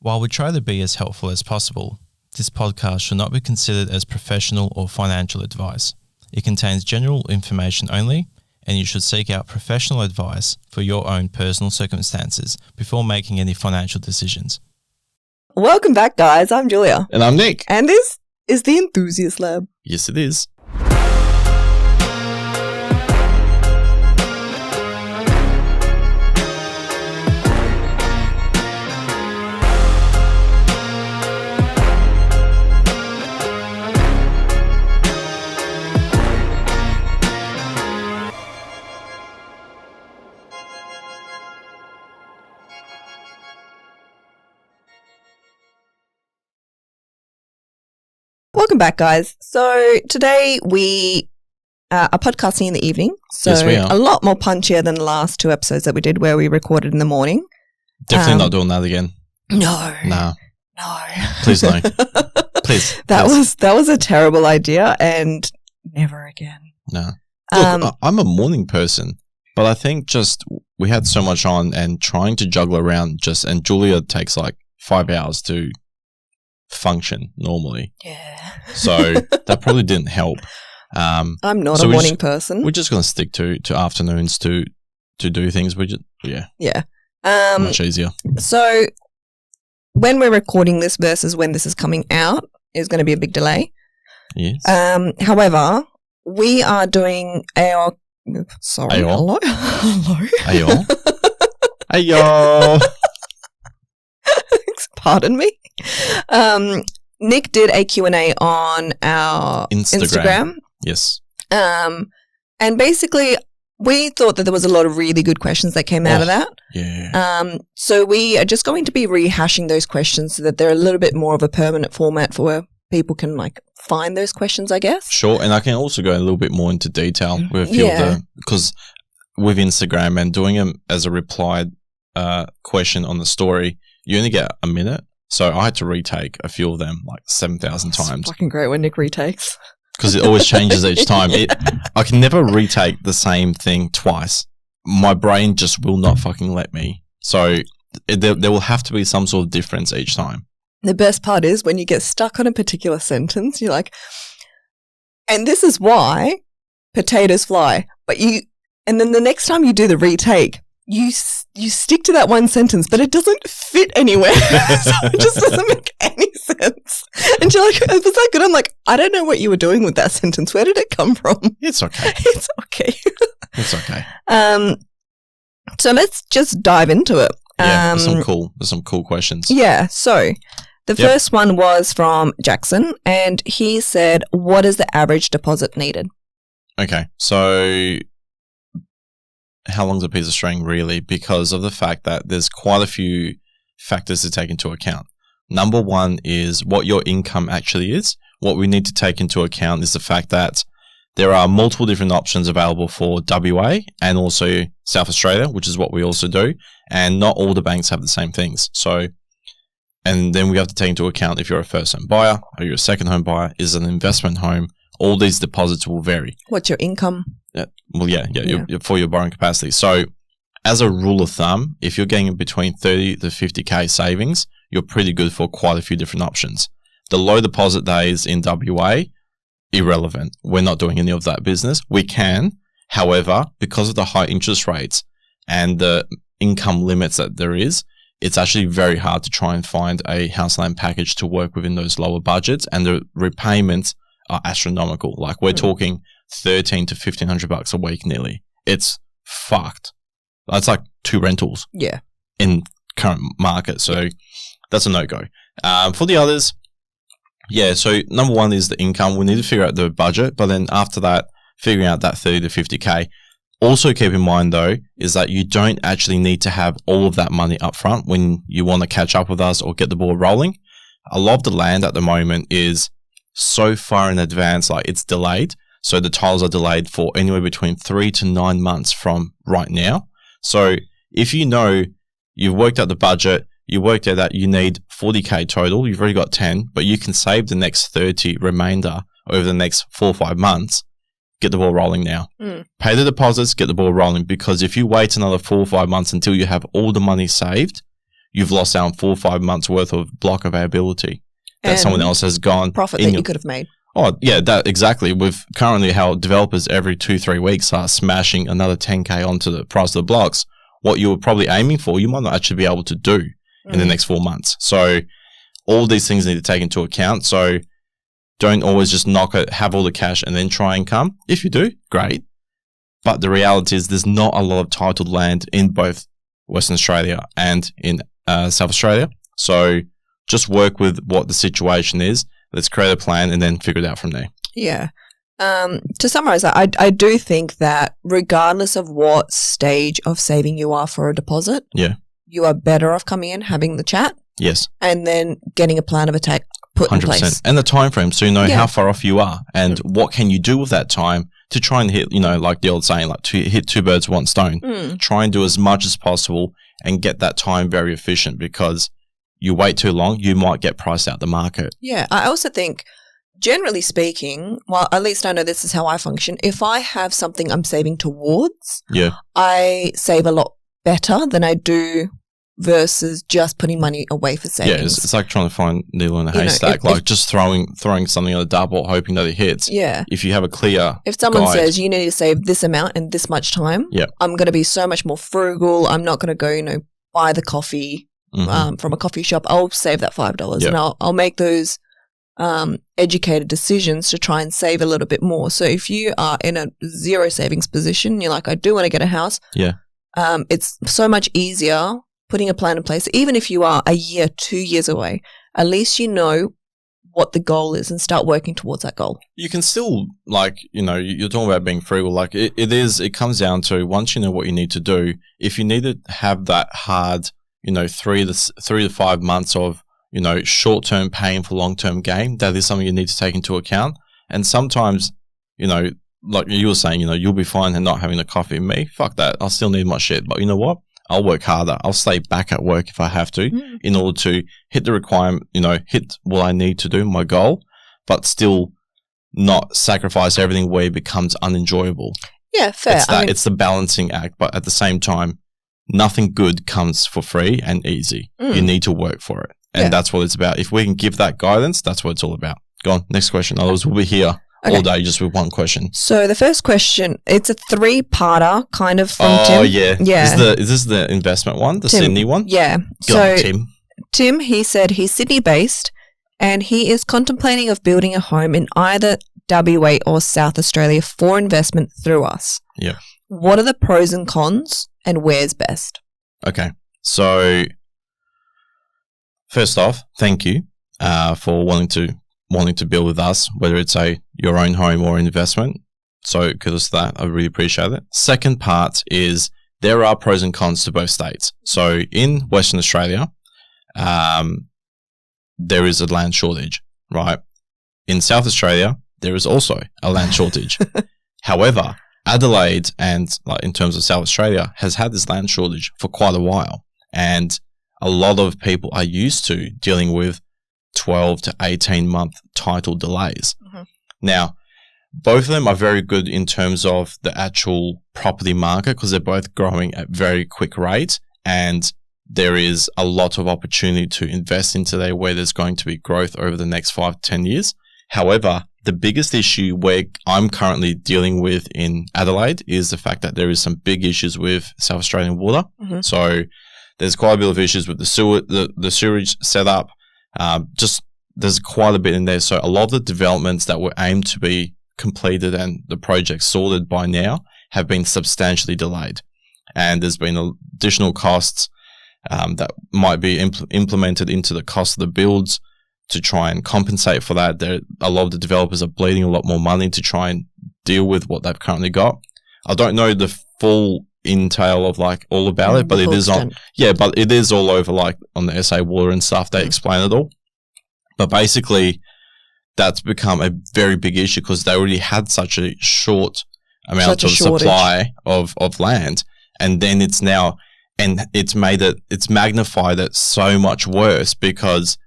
While we try to be as helpful as possible, this podcast should not be considered as professional or financial advice. It contains general information only, and you should seek out professional advice for your own personal circumstances before making any financial decisions. Welcome back, guys. I'm Julia. And I'm Nick. And this is the Enthusiast Lab. Yes, it is. Welcome back, guys. So today we are podcasting in the evening. So Yes, we are. a lot more punchier than the last two episodes that we did where we recorded in the morning. Definitely not doing that again. No. Nah. No. Please no. Please. That please. was a terrible idea and never again. No. Look, I'm a morning person, but I think just we had so much on and trying to juggle around and Julia takes like 5 hours to function normally. Yeah. So that probably didn't help. I'm not a morning person. We're just going to stick to afternoons to do things. Yeah. Much easier. So when we're recording this versus when this is coming out is going to be a big delay. Yes. However, we are doing AO. Sorry. AO? Hello. Ayo. Pardon me. Nick did a Q&A on our Instagram. Yes. And basically, we thought that there was a lot of really good questions that came out of that. Yeah. So we are just going to be rehashing those questions so that they're a little bit more of a permanent format for where people can find those questions, I guess. Sure. And I can also go a little bit more into detail with a few of because with Instagram and doing them as a replied question on the story, you only get a minute. So I had to retake a few of them 7,000 times. It's fucking great when Nick retakes. Because it always changes each time. I can never retake the same thing twice. My brain just will not fucking let me. So there will have to be some sort of difference each time. The best part is when you get stuck on a particular sentence, you're like, and this is why potatoes fly. And then the next time you do the retake, you stick to that one sentence, but it doesn't fit anywhere. So it just doesn't make any sense. And you're like, was that good? I'm like, I don't know what you were doing with that sentence. Where did it come from? It's okay. It's okay. It's okay. So let's just dive into it. Yeah, there's some cool questions. Yeah. So the first one was from Jackson, and he said, what is the average deposit needed? Okay. So how long's a piece of string really? Because of the fact that there's quite a few factors to take into account. Number one is what your income actually is. What we need to take into account is the fact that there are multiple different options available for WA and also South Australia, which is what we also do. And not all the banks have the same things. So, and then we have to take into account if you're a first-home buyer or you're a second-home buyer, is an investment home. All these deposits will vary. What's your income? Yeah. Well, yeah. For your borrowing capacity. So, as a rule of thumb, if you're getting between 30 to 50K savings, you're pretty good for quite a few different options. The low deposit days in WA, irrelevant. We're not doing any of that business. We can, however, because of the high interest rates and the income limits that there is, it's actually very hard to try and find a house land package to work within those lower budgets, and the repayments are astronomical. We're talking $1,300 to $1,500 a week nearly. It's fucked. That's like 2 rentals. Yeah. In current market. So that's a no-go. For the others, so number one is the income. We need to figure out the budget, but then after that, figuring out that 30 to 50K. Also keep in mind though, is that you don't actually need to have all of that money up front when you want to catch up with us or get the ball rolling. A lot of the land at the moment is so far in advance, it's delayed. So the titles are delayed for anywhere between 3 to 9 months from right now. So if you know you've worked out the budget, you worked out that you need 40K total, you've already got 10, but you can save the next 30 remainder over the next 4 or 5 months, get the ball rolling now. Pay the deposits, get the ball rolling, because if you wait another 4 or 5 months until you have all the money saved, you've lost out on 4 or 5 months worth of block availability that And someone else has gone. profit that you could have made. Oh, yeah, that exactly. With currently how developers every 2-3 weeks are smashing another 10K onto the price of the blocks, what you were probably aiming for, you might not actually be able to do in the next 4 months. So all these things need to take into account. So don't always just knock it, have all the cash and then try and come. If you do, great. But the reality is there's not a lot of titled land in both Western Australia and in South Australia. So just work with what the situation is. Let's create a plan and then figure it out from there. Yeah. To summarize that, I do think that regardless of what stage of saving you are for a deposit, you are better off coming in, having the chat, Yes, and then getting a plan of attack put in place. And the time frame, so you know how far off you are and what can you do with that time to try and hit, like the old saying, like to hit 2 birds with 1 stone. Try and do as much as possible and get that time very efficient, because you wait too long, you might get priced out the market. Yeah, I also think, generally speaking, well, at least I know this is how I function. If I have something I'm saving towards, I save a lot better than I do versus just putting money away for savings. Yeah, it's like trying to find needle in a haystack, just throwing something at a dartboard hoping that it hits. Yeah. If you have a clear If someone guide, says you need to save this amount in this much time, I'm going to be so much more frugal. I'm not going to go, buy the coffee from a coffee shop. I'll save that $5 and I'll make those educated decisions to try and save a little bit more. So if you are in a zero savings position, you're like, I do want to get a house. It's so much easier putting a plan in place. Even if you are a year, 2 years away, at least you know what the goal is and start working towards that goal. You can still, you're talking about being frugal. Like it comes down to, once you know what you need to do, if you need to have that hard, 3 to 5 months of, short-term pain for long-term gain, that is something you need to take into account. And sometimes, like you were saying, you'll be fine and not having a coffee. Me, fuck that. I'll still need my shit. But you know what? I'll work harder. I'll stay back at work if I have to in order to hit the requirement, hit what I need to do, my goal, but still not sacrifice everything where it becomes unenjoyable. Yeah, fair. It's the balancing act, but at the same time, nothing good comes for free and easy. You need to work for it. And that's what it's about. If we can give that guidance, that's what it's all about. Go on, next question. Otherwise, we'll be here all day just with one question. So the first question, it's a 3-parter kind of from Tim. Oh, yeah. Is this the investment one, the Tim, Sydney one? Yeah. Go on, Tim, he said he's Sydney-based and he is contemplating of building a home in either WA or South Australia for investment through us. Yeah. What are the pros and cons and where's best? Okay. So first off, thank you for wanting to build with us, whether it's your own home or investment. So because of that, I really appreciate it. Second part is there are pros and cons to both states. So in Western Australia, there is a land shortage, right? In South Australia, there is also a land shortage. However, Adelaide and in terms of South Australia has had this land shortage for quite a while. And a lot of people are used to dealing with 12 to 18 month title delays. Now, both of them are very good in terms of the actual property market because they're both growing at very quick rates, and there is a lot of opportunity to invest into there where there's going to be growth over the next 5 to 10 years. However, the biggest issue where I'm currently dealing with in Adelaide is the fact that there is some big issues with South Australian water. So there's quite a bit of issues with the sewerage setup. There's quite a bit in there. So a lot of the developments that were aimed to be completed and the project sorted by now have been substantially delayed. And there's been additional costs that might be implemented into the cost of the builds to try and compensate for that. A lot of the developers are bleeding a lot more money to try and deal with what they've currently got. I don't know the full entail of all about it, but it is but it is all over on the SA Water and stuff. They explain it all. But basically, that's become a very big issue because they already had such a short amount of supply of land, and then it's now, and it's magnified it so much worse because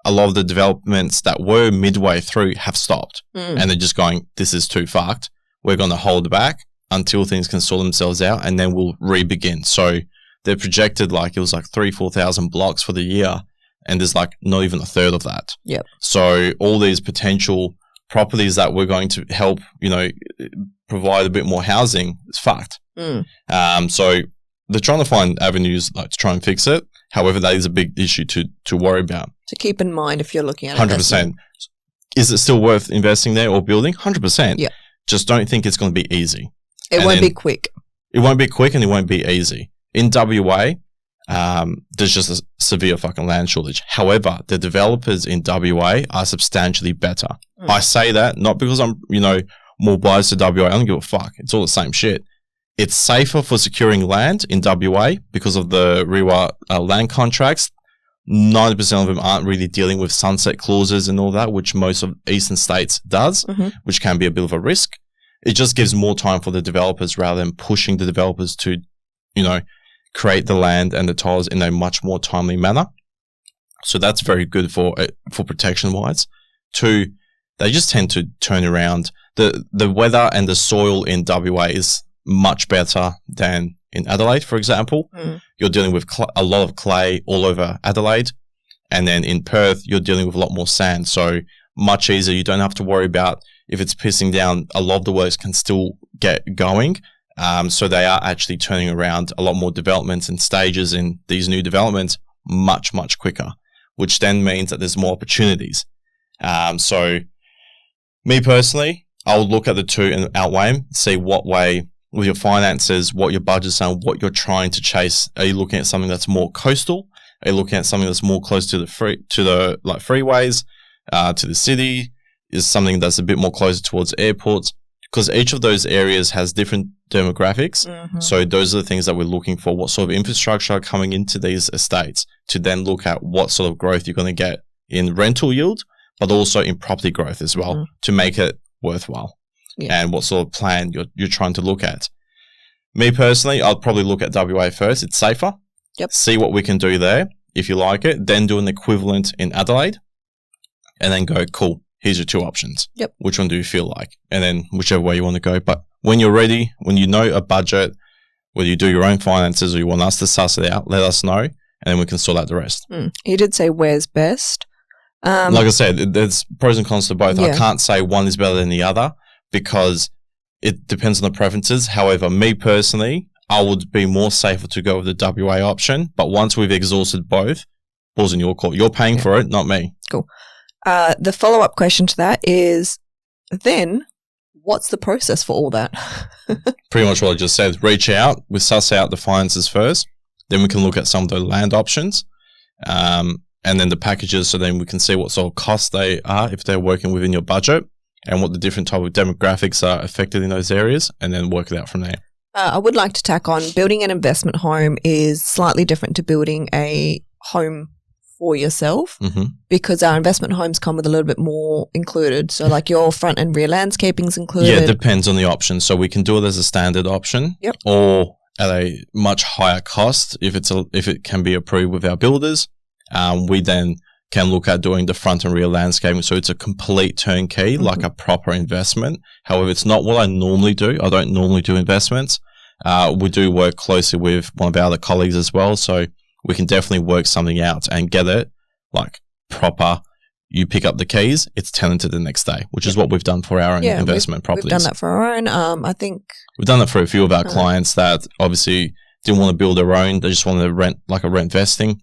a lot of the developments that were midway through have stopped, and they're just going, this is too fucked. We're going to hold back until things can sort themselves out, and then we'll re-begin. So they're projected like it was like 3,000-4,000 blocks for the year, and there's like not even a third of that. Yep. So all these potential properties that we're going to help, provide a bit more housing is fucked. So they're trying to find avenues like to try and fix it. However, that is a big issue to worry about. To keep in mind if you're looking at 100%. Is it still worth investing there or building? 100%. Yeah. Just don't think it's going to be easy. It won't be quick. It won't be quick and it won't be easy. In WA, there's just a severe fucking land shortage. However, the developers in WA are substantially better. I say that not because I'm, more biased to WA. I don't give a fuck. It's all the same shit. It's safer for securing land in WA because of the REWA land contracts. 90% of them aren't really dealing with sunset clauses and all that, which most of eastern states does, which can be a bit of a risk. It just gives more time for the developers rather than pushing the developers to, create the land and the tiles in a much more timely manner. So that's very good for protection wise. 2, they just tend to turn around. The weather and the soil in WA is much better than in Adelaide, for example. You're dealing with a lot of clay all over Adelaide. And then in Perth, you're dealing with a lot more sand. So much easier. You don't have to worry about if it's pissing down. A lot of the works can still get going. So they are actually turning around a lot more developments and stages in these new developments much, much quicker, which then means that there's more opportunities. So me personally, I would look at the two and outweigh them, see what way with your finances, what your budget's are, what you're trying to chase. Are you looking at something that's more coastal? Are you looking at something that's more close to the freeways, to the city? Is something that's a bit more closer towards airports? Because each of those areas has different demographics. So those are the things that we're looking for. What sort of infrastructure are coming into these estates to then look at what sort of growth you're going to get in rental yield, but also in property growth as well to make it worthwhile. And what sort of plan you're trying to look at. Me personally, I'll probably look at WA first. It's safer. See what we can do there if you like it. Then do an equivalent in Adelaide and then go, cool, here's your 2 options. Which one do you feel like? And then whichever way you want to go. But when you're ready, when you know a budget, whether you do your own finances or you want us to suss it out, let us know and then we can sort out the rest. You did say where's best. Like I said, there's pros and cons to both. I can't say one is better than the other because it depends on the preferences. However, me personally, I would be more safer to go with the WA option. But once we've exhausted both, balls in your court. You're paying for it, not me. Cool. The follow-up question to that is, then what's the process for all that? Pretty much what I just said. Reach out. We suss out the finances first. Then we can look at some of the land options. And then the packages, so then we can see what sort of costs they are if they're working within your budget and what the different type of demographics are affected in those areas, and then work it out from there. I would like to tack on, building an investment home is slightly different to building a home for yourself because our investment homes come with a little bit more included. So like your front and rear landscaping's included. Yeah, it depends on the option. So we can do it as a standard option or at a much higher cost if it can be approved with our builders. We then can look at doing the front and rear landscaping. So it's a complete turnkey, like a proper investment. However, it's not what I normally do. I don't normally do investments. We do work closely with one of our other colleagues as well. So we can definitely work something out and get it like proper. You pick up the keys, it's tenanted the next day, which is what we've done for our own investment properties. We've done that for our own. I think we've done that for a few of our clients that obviously didn't want to build their own. They just wanted to rent, like a rent vesting,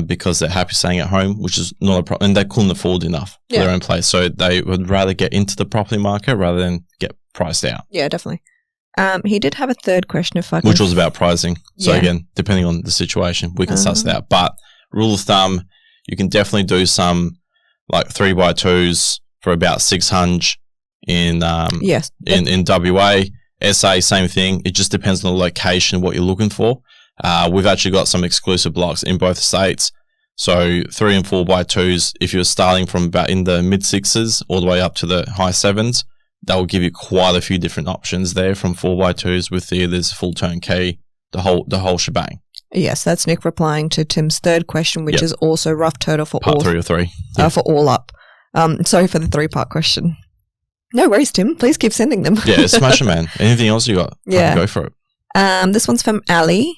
because they're happy staying at home, which is not a problem. And they couldn't afford enough for their own place. So they would rather get into the property market rather than get priced out. Yeah, definitely. He did have a third question, which was about pricing. So again, depending on the situation, we can suss it out. But rule of thumb, you can definitely do some like 3x2s for about 600 in WA. SA, same thing. It just depends on the location, what you're looking for. We've actually got some exclusive blocks in both states. So 3 and 4x2s, if you're starting from about in the mid 6s all the way up to the high 7s, that will give you quite a few different options there from 4x2s with there's full turnkey, the whole shebang. Yes, that's Nick replying to Tim's third question, which is also rough total for part all 3 or 3. For all up. Sorry for the 3-part question. No worries, Tim. Please keep sending them. Yeah, smash them, man. Anything else you got? Yeah. Go for it. This one's from Ali.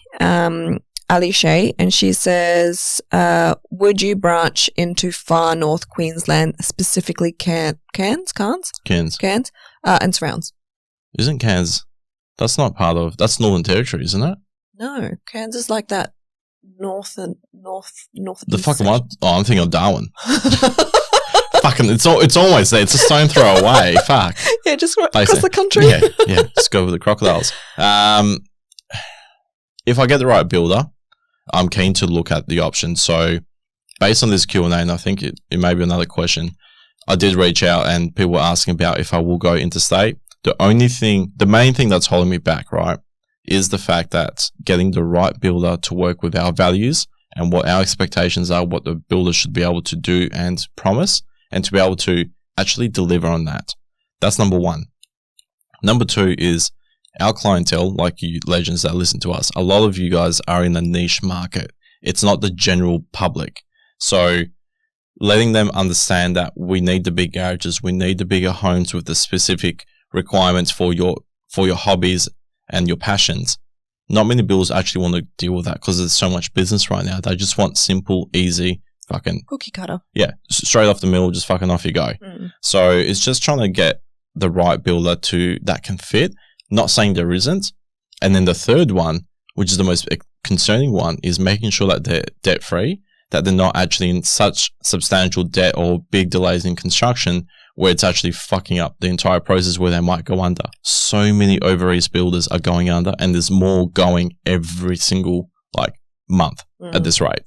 Ali Shea, and she says, would you branch into far north Queensland, specifically Cairns, and surrounds? Isn't Cairns? That's not part of. That's Northern Territory, isn't it? No, Cairns is like that north. The fucking one. Oh, I'm thinking of Darwin. Fucking, it's almost there. It's a stone throw away. Fuck. Yeah, just across the country. Yeah. Just go with the crocodiles. If I get the right builder, I'm keen to look at the options. So based on this Q&A, and I think it may be another question, I did reach out and people were asking about if I will go interstate. The main thing that's holding me back, right, is the fact that getting the right builder to work with our values and what our expectations are, what the builder should be able to do and promise, and to be able to actually deliver on that. That's number one. Number two is our clientele, like you legends that listen to us, a lot of you guys are in a niche market. It's not the general public. So letting them understand that we need the big garages, we need the bigger homes with the specific requirements for your hobbies and your passions. Not many builders actually want to deal with that because there's so much business right now. They just want simple, easy, fucking cookie cutter. Yeah, straight off the mill, just fucking off you go. So it's just trying to get the right builder that can fit. Not saying there isn't. And then the third one, which is the most concerning one, is making sure that they're debt free, that they're not actually in such substantial debt or big delays in construction where it's actually fucking up the entire process where they might go under. So many over east builders are going under, and there's more going every single month at this rate.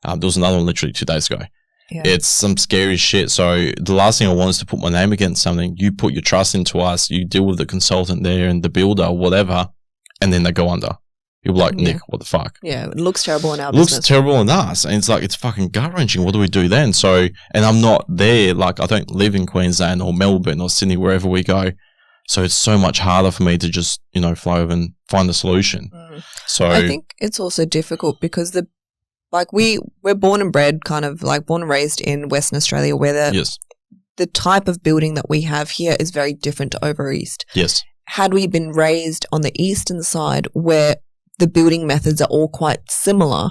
There was another one literally 2 days ago. Yeah. It's some scary shit. So the last thing I want is to put my name against something. You put your trust into us. You deal with the consultant there and the builder or whatever, and then they go under. You're like, Nick, what the fuck? Yeah, it looks terrible in our business. It looks terrible in us. And it's fucking gut-wrenching. What do we do then? So, and I'm not there. I don't live in Queensland or Melbourne or Sydney, wherever we go. So it's so much harder for me to just, fly over and find a solution. So I think it's also difficult because we're born and bred, kind of born and raised in Western Australia, where the type of building that we have here is very different to over east. Yes. Had we been raised on the eastern side where the building methods are all quite similar,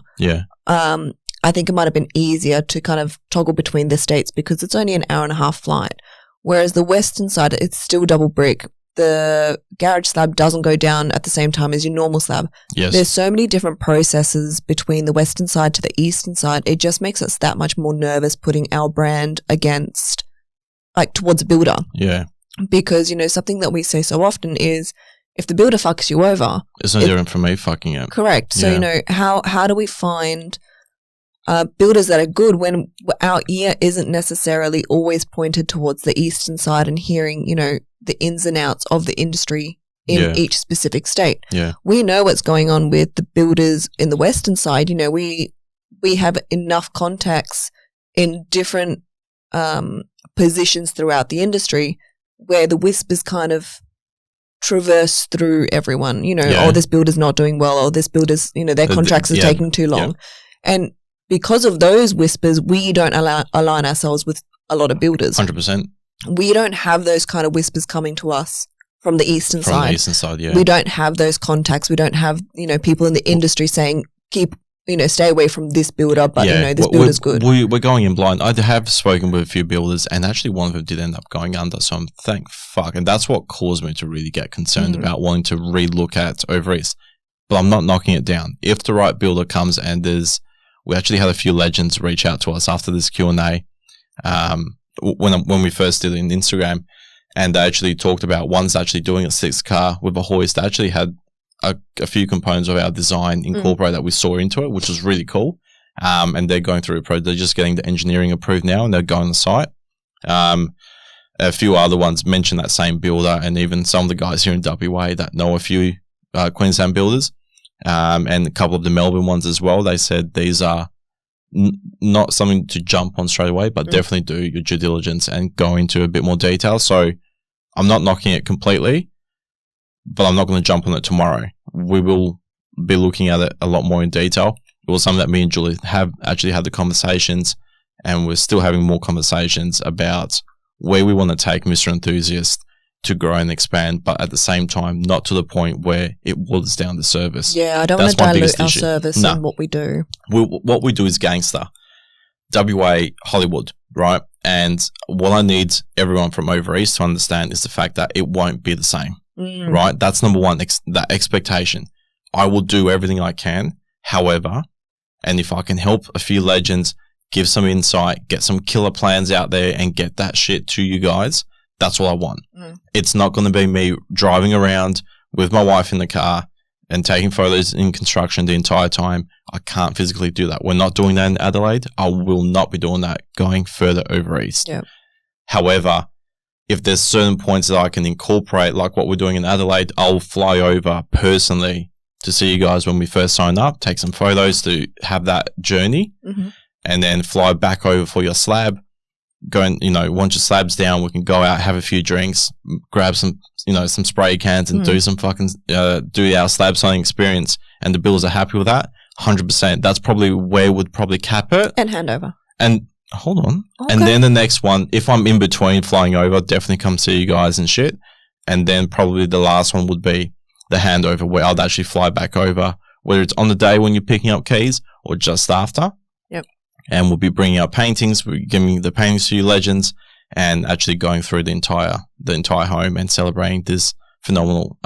I think it might have been easier to kind of toggle between the states because it's only an hour and a half flight. Whereas the western side, it's still double brick. The garage slab doesn't go down at the same time as your normal slab. Yes. There's so many different processes between the western side to the eastern side. It just makes us that much more nervous putting our brand against, towards a builder. Yeah. Because, something that we say so often is if the builder fucks you over. It's no different from me fucking it. Correct. So, how do we find builders that are good when our ear isn't necessarily always pointed towards the eastern side and hearing, the ins and outs of the industry in each specific state. Yeah. We know what's going on with the builders in the western side. We have enough contacts in different positions throughout the industry where the whispers kind of traverse through everyone, oh, this builder's not doing well, or this builder's, their contracts are taking too long. Yeah. And because of those whispers, we don't align ourselves with a lot of builders. 100%. We don't have those kind of whispers coming to us from the eastern side. From the eastern side, yeah. We don't have those contacts. We don't have, people in the industry saying, stay away from this builder, but, this builder's good. We're going in blind. I have spoken with a few builders, and actually one of them did end up going under, so I'm thank fuck. And that's what caused me to really get concerned about wanting to re-look at over east. But I'm not knocking it down. If the right builder comes and we actually had a few legends reach out to us after this Q&A when we first did it in Instagram, and they actually talked about one's actually doing a 6 car with a hoist. They actually had a few components of our design incorporate that we saw into it, which was really cool. And they're going through a project. They're just getting the engineering approved now, and they're going on the site. A few other ones mentioned that same builder, and even some of the guys here in WA that know a few Queensland builders, and a couple of the Melbourne ones as well. They said these are not something to jump on straight away, but definitely do your due diligence and go into a bit more detail. So I'm not knocking it completely, but I'm not going to jump on it tomorrow. We will be looking at it a lot more in detail. It was something that me and Julie have actually had the conversations, and we're still having more conversations about where we want to take Mr. Enthusiast to grow and expand, but at the same time, not to the point where it waters down the service. Yeah, I don't want to dilute our service and what we do. What we do is gangster. WA, Hollywood, right? And what I need everyone from over east to understand is the fact that it won't be the same, right? That's number one, that expectation. I will do everything I can. However, and if I can help a few legends, give some insight, get some killer plans out there and get that shit to you guys, that's all I want. It's not going to be me driving around with my wife in the car and taking photos in construction the entire time. I can't physically do that. We're not doing that in Adelaide. I will not be doing that going further over east. Yep. However, if there's certain points that I can incorporate, like what we're doing in Adelaide, I'll fly over personally to see you guys when we first sign up, take some photos to have that journey, and then fly back over for your slab. Go and, once your slab's down, we can go out, have a few drinks, grab some, some spray cans and do some fucking, do our slab signing experience. And the bills are happy with that. 100%. That's probably where we'd probably cap it. And handover. And hold on. Okay. And then the next one, if I'm in between flying over, definitely come see you guys and shit. And then probably the last one would be the handover, where I'd actually fly back over, whether it's on the day when you're picking up keys or just after. Yep. And we'll be bringing out paintings. We're giving the paintings to you legends and actually going through the entire home and celebrating this phenomenal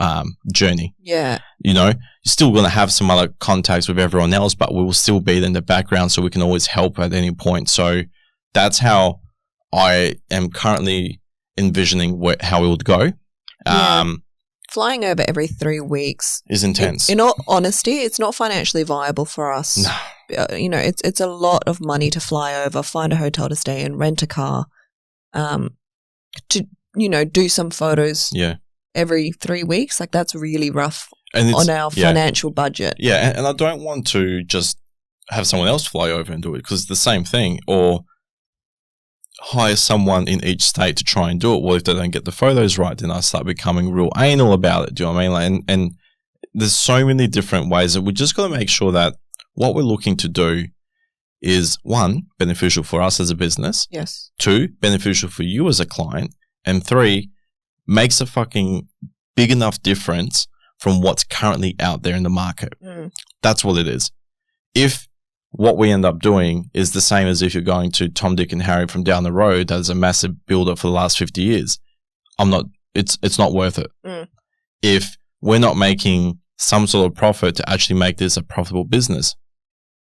journey. Yeah. You're still going to have some other contacts with everyone else, but we will still be there in the background so we can always help at any point. So that's how I am currently envisioning how it would go. Yeah. Flying over every 3 weeks is intense. In all honesty, it's not financially viable for us. No. It's a lot of money to fly over, find a hotel to stay in, rent a car, to do some photos. Yeah. Every 3 weeks, like that's really rough on our financial budget. Yeah, and I don't want to just have someone else fly over and do it because it's the same thing, or hire someone in each state to try and do it. Well, if they don't get the photos right, then I start becoming real anal about it. Do you know what I mean? And there's so many different ways that we just got to make sure that what we're looking to do is, one, beneficial for us as a business. Yes. 2, beneficial for you as a client. And 3, makes a fucking big enough difference from what's currently out there in the market. That's what it is. If what we end up doing is the same as if you're going to Tom, Dick and Harry from down the road that is a massive builder for the last 50 years, it's not worth it. If we're not making some sort of profit to actually make this a profitable business,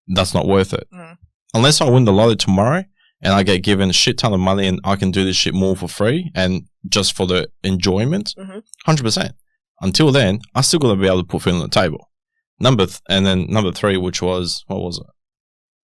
that's not worth it. Unless I win the lotto tomorrow and I get given a shit ton of money and I can do this shit more for free and just for the enjoyment, 100%. Until then, I still got to be able to put food on the table. Number 3, which was, what was it?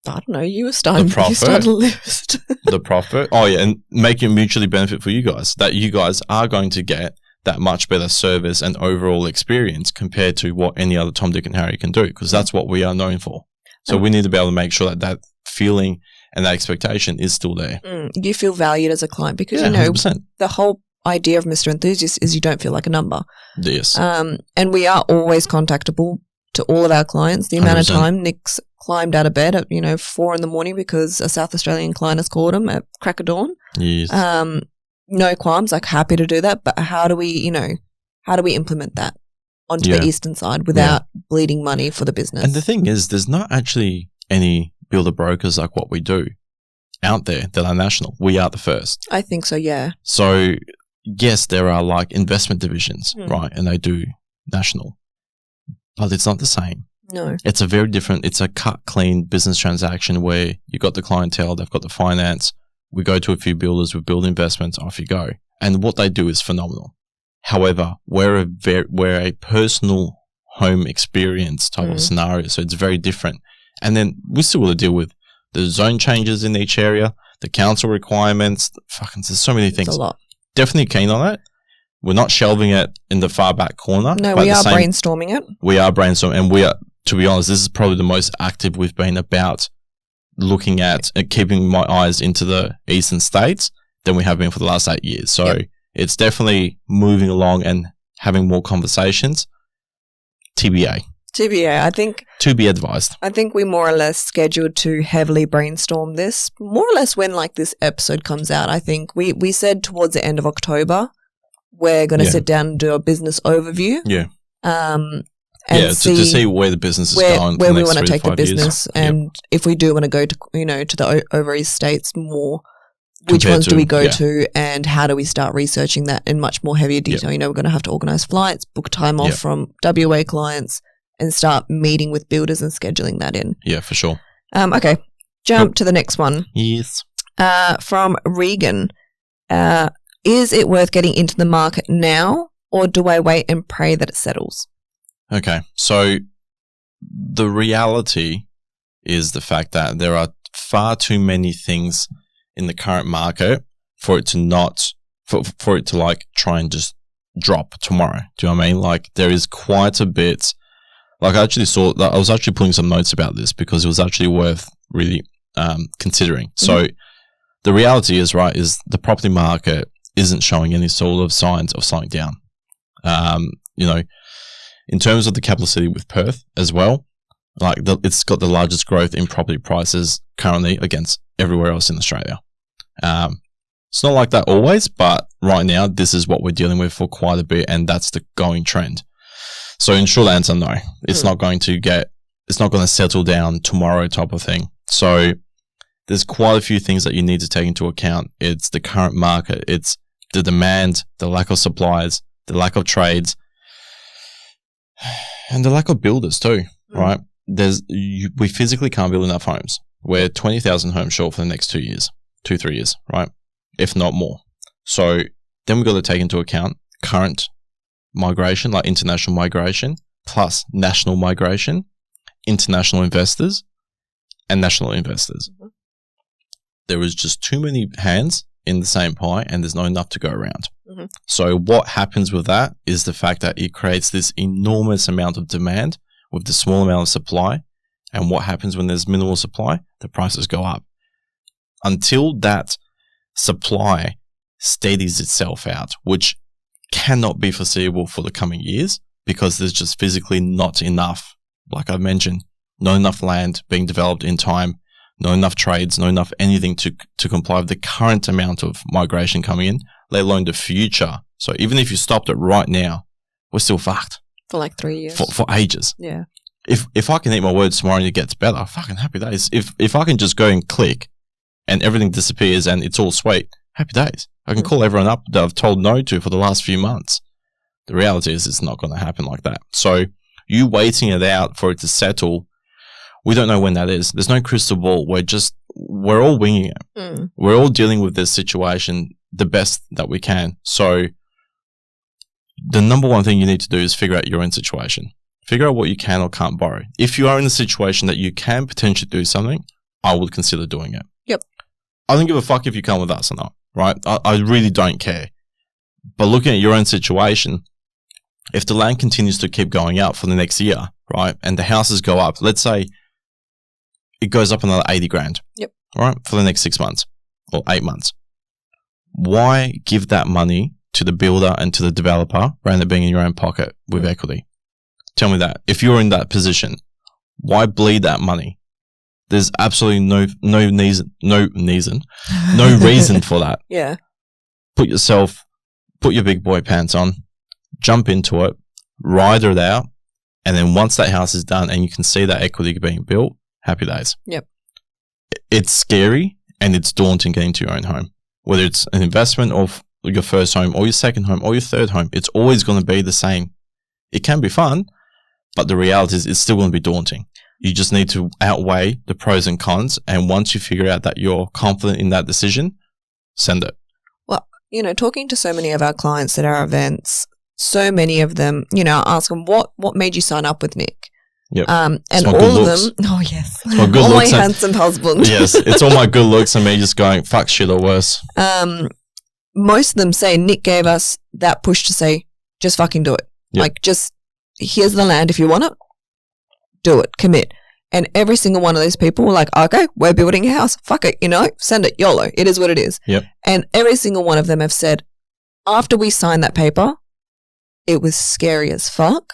I don't know. You started a list. The profit. Oh, yeah. And make it mutually benefit for you guys. That you guys are going to get that much better service and overall experience compared to what any other Tom, Dick and Harry can do, because that's what we are known for. So we need to be able to make sure that feeling and that expectation is still there. You feel valued as a client because, 100%. The whole idea of Mr. Enthusiast is you don't feel like a number. Yes. And we are always contactable to all of our clients. The amount 100%. Of time Nick's climbed out of bed at 4 a.m. because a South Australian client has called him at crack of dawn. Yes. No qualms, like happy to do that. But how do we implement that onto the eastern side without bleeding money for the business? And the thing is, there's not actually any builder brokers like what we do out there that are national. We are the first. I think so, yeah. So yes, there are like investment divisions, right? And they do national. But it's not the same. No. It's a very different, it's a cut clean business transaction where you got the clientele, they've got the finance, we go to a few builders, we build investments, off you go. And what they do is phenomenal. However, we're a personal home experience type of scenario, so it's very different. And then we still got to deal with the zone changes in each area, the council requirements, there's so many things. It's a lot. Definitely keen on it. We're not shelving it in the far back corner. No, we are brainstorming it. We are brainstorming, and we are, to be honest, this is probably the most active we've been about looking at and keeping my eyes into the eastern states than we have been for the last 8 years. So it's definitely moving along and having more conversations. TBA, I think. To be advised. I think we more or less scheduled to heavily brainstorm this, more or less when like this episode comes out. I think we said towards the end of October we're going to sit down and do a business overview. Yeah. And to see where the business is going, where we want to take the business, years. and if we do want to go to to the overseas states more, which ones do we go to, and how do we start researching that in much more heavier detail? We're going to have to organise flights, book time off from WA clients, and start meeting with builders and scheduling that in. Yeah, for sure. Okay, jump to the next one. Yes. From Regan, is it worth getting into the market now, or do I wait and pray that it settles? Okay, so the reality is the fact that there are far too many things in the current market for it to like try and just drop tomorrow. Do you know what I mean? Like, there is quite a bit. Like, I actually saw that. I was actually putting some notes about this because it was actually worth really considering. Mm-hmm. So the reality is the property market isn't showing any sort of signs of slowing down. In terms of the capital city with Perth as well, like it's got the largest growth in property prices currently against everywhere else in Australia. It's not like that always, but right now this is what we're dealing with for quite a bit, and that's the going trend. So in short answer, no, it's not going to settle down tomorrow type of thing. So there's quite a few things that you need to take into account. It's the current market, it's the demand, the lack of supplies, the lack of trades, and the lack of builders too, right? We physically can't build enough homes. We're 20,000 homes short for the next 3 years, right? If not more. So then we've got to take into account current migration, like international migration, plus national migration, international investors, and national investors. Mm-hmm. There is just too many hands in the same pie, and there's not enough to go around. Mm-hmm. So what happens with that is the fact that it creates this enormous amount of demand with the small amount of supply. And what happens when there's minimal supply? The prices go up. Until that supply steadies itself out, which cannot be foreseeable for the coming years because there's just physically not enough, like I mentioned, not enough land being developed in time, not enough trades, not enough anything to comply with the current amount of migration coming in, let alone the future. So even if you stopped it right now, we're still fucked. For like 3 years. For ages. Yeah. If I can eat my words tomorrow and it gets better, fucking happy days. If I can just go and click and everything disappears and it's all sweet, happy days. I can call everyone up that I've told no to for the last few months. The reality is it's not going to happen like that. So you waiting it out for it to settle, we don't know when that is. There's no crystal ball. We're all winging it. We're all dealing with this situation the best that we can. So the number one thing you need to do is figure out your own situation. Figure out what you can or can't borrow. If you are in a situation that you can potentially do something, I would consider doing it. Yep. I don't give a fuck if you come with us or not, right? I really don't care. But looking at your own situation, if the land continues to keep going up for the next year, right, and the houses go up, let's say it goes up another 80 grand, yep, right, for the next 6 months or 8 months, why give that money to the builder and to the developer rather than being in your own pocket with equity? Tell me that. If you're in that position, why bleed that money? There's absolutely no reason for that. Yeah. Put your big boy pants on, jump into it, ride it out, and then once that house is done and you can see that equity being built, happy days. Yep. It's scary and it's daunting getting to your own home. Whether it's an investment or your first home or your second home or your third home, it's always going to be the same. It can be fun, but the reality is it's still going to be daunting. You just need to outweigh the pros and cons. And once you figure out that you're confident in that decision, send it. Well, talking to so many of our clients at our events, so many of them, ask them, what made you sign up with Nick? Yep. And all of them, oh yes, all my handsome husband. Yes, it's all my good looks and me just going, fuck shit or worse. Most of them say Nick gave us that push to say, just fucking do it. Yep. Like, just, here's the land. If you want it, do it, commit. And every single one of those people were like, okay, we're building a house. Fuck it, send it, YOLO. It is what it is. Yep. And every single one of them have said, after we signed that paper, it was scary as fuck.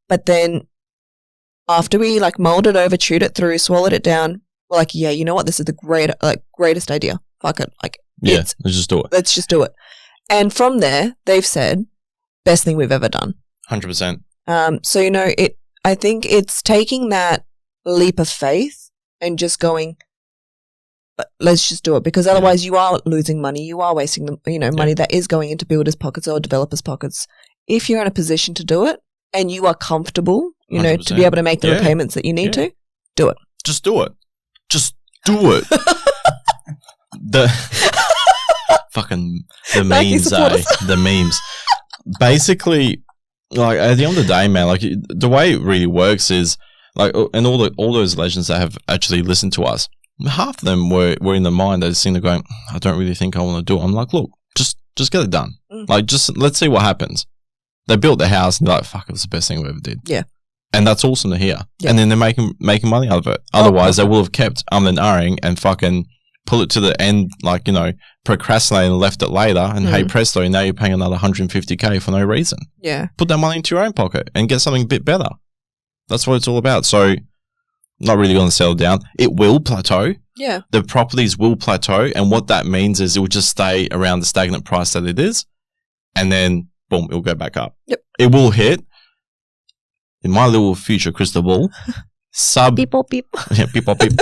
But then after we mulled it over, chewed it through, swallowed it down, we're like, yeah, you know what? This is the greatest idea. Fuck it. Let's just do it. Let's just do it. And from there, they've said, best thing we've ever done. 100%. So, you know, I think it's taking that leap of faith and just going, let's just do it, because otherwise you are losing money. You are wasting, money that is going into builders' pockets or developers' pockets. If you're in a position to do it and you are comfortable, 100%. to be able to make the repayments that you need to, do it. Just do it. Just do it. The memes, the memes. Basically, like at the end of the day, man, like the way it really works is like, and all those legends that have actually listened to us, half of them were in the mind that seem to going, I don't really think I want to do it. I'm like, look, just get it done. Like, just let's see what happens. They built the house and they're like, fuck, it was the best thing we ever did. Yeah. And that's awesome to hear. Yeah. And then they're making money out of it. Otherwise, they will have kept and ahhing and fucking pull it to the end, like, procrastinated and left it later. And hey, presto, now you're paying another $150K for no reason. Yeah. Put that money into your own pocket and get something a bit better. That's what it's all about. So, not really going to settle down. It will plateau. Yeah. The properties will plateau. And what that means is it will just stay around the stagnant price that it is. And then, boom, it will go back up. Yep. It will hit, in my little future crystal ball, beep, beep. Yeah, beep, beep.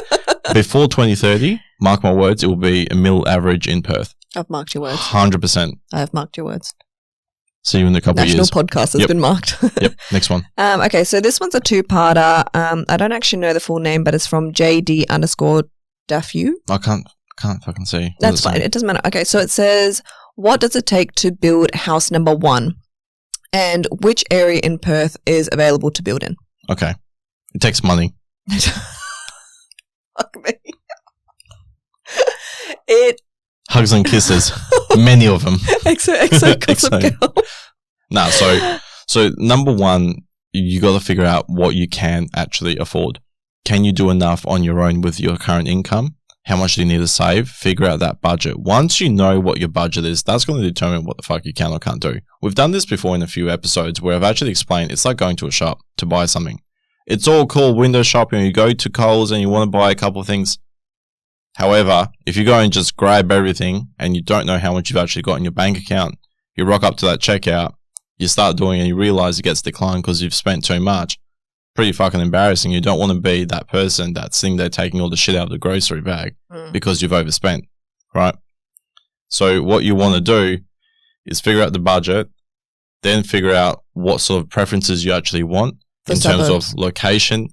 Before 2030, mark my words, it will be a middle average in Perth. I've marked your words. 100%. I have marked your words. See you in a couple of years. National podcast has been marked. Yep. Next one. Okay, so this one's a two-parter. I don't actually know the full name, but it's from JD_Dafu. I can't fucking see. That's fine. It doesn't matter. Okay, so it says, what does it take to build house number 1? And which area in Perth is available to build in? Okay. It takes money. Fuck me. It hugs and kisses. Many of them. XO Gossip Girl. Nah, so number 1, you got to figure out what you can actually afford. Can you do enough on your own with your current income? How much do you need to save? Figure out that budget. Once you know what your budget is, that's going to determine what the fuck you can or can't do. We've done this before in a few episodes where I've actually explained it's like going to a shop to buy something. It's all cool window shopping. You go to Coles and you want to buy a couple of things. However, if you go and just grab everything and you don't know how much you've actually got in your bank account, you rock up to that checkout, you start doing it and you realize it gets declined because you've spent too much. Pretty fucking embarrassing. You don't want to be that person that's sitting there taking all the shit out of the grocery bag because you've overspent, right? So what you want to do is figure out the budget, then figure out what sort of preferences you actually want in terms of location,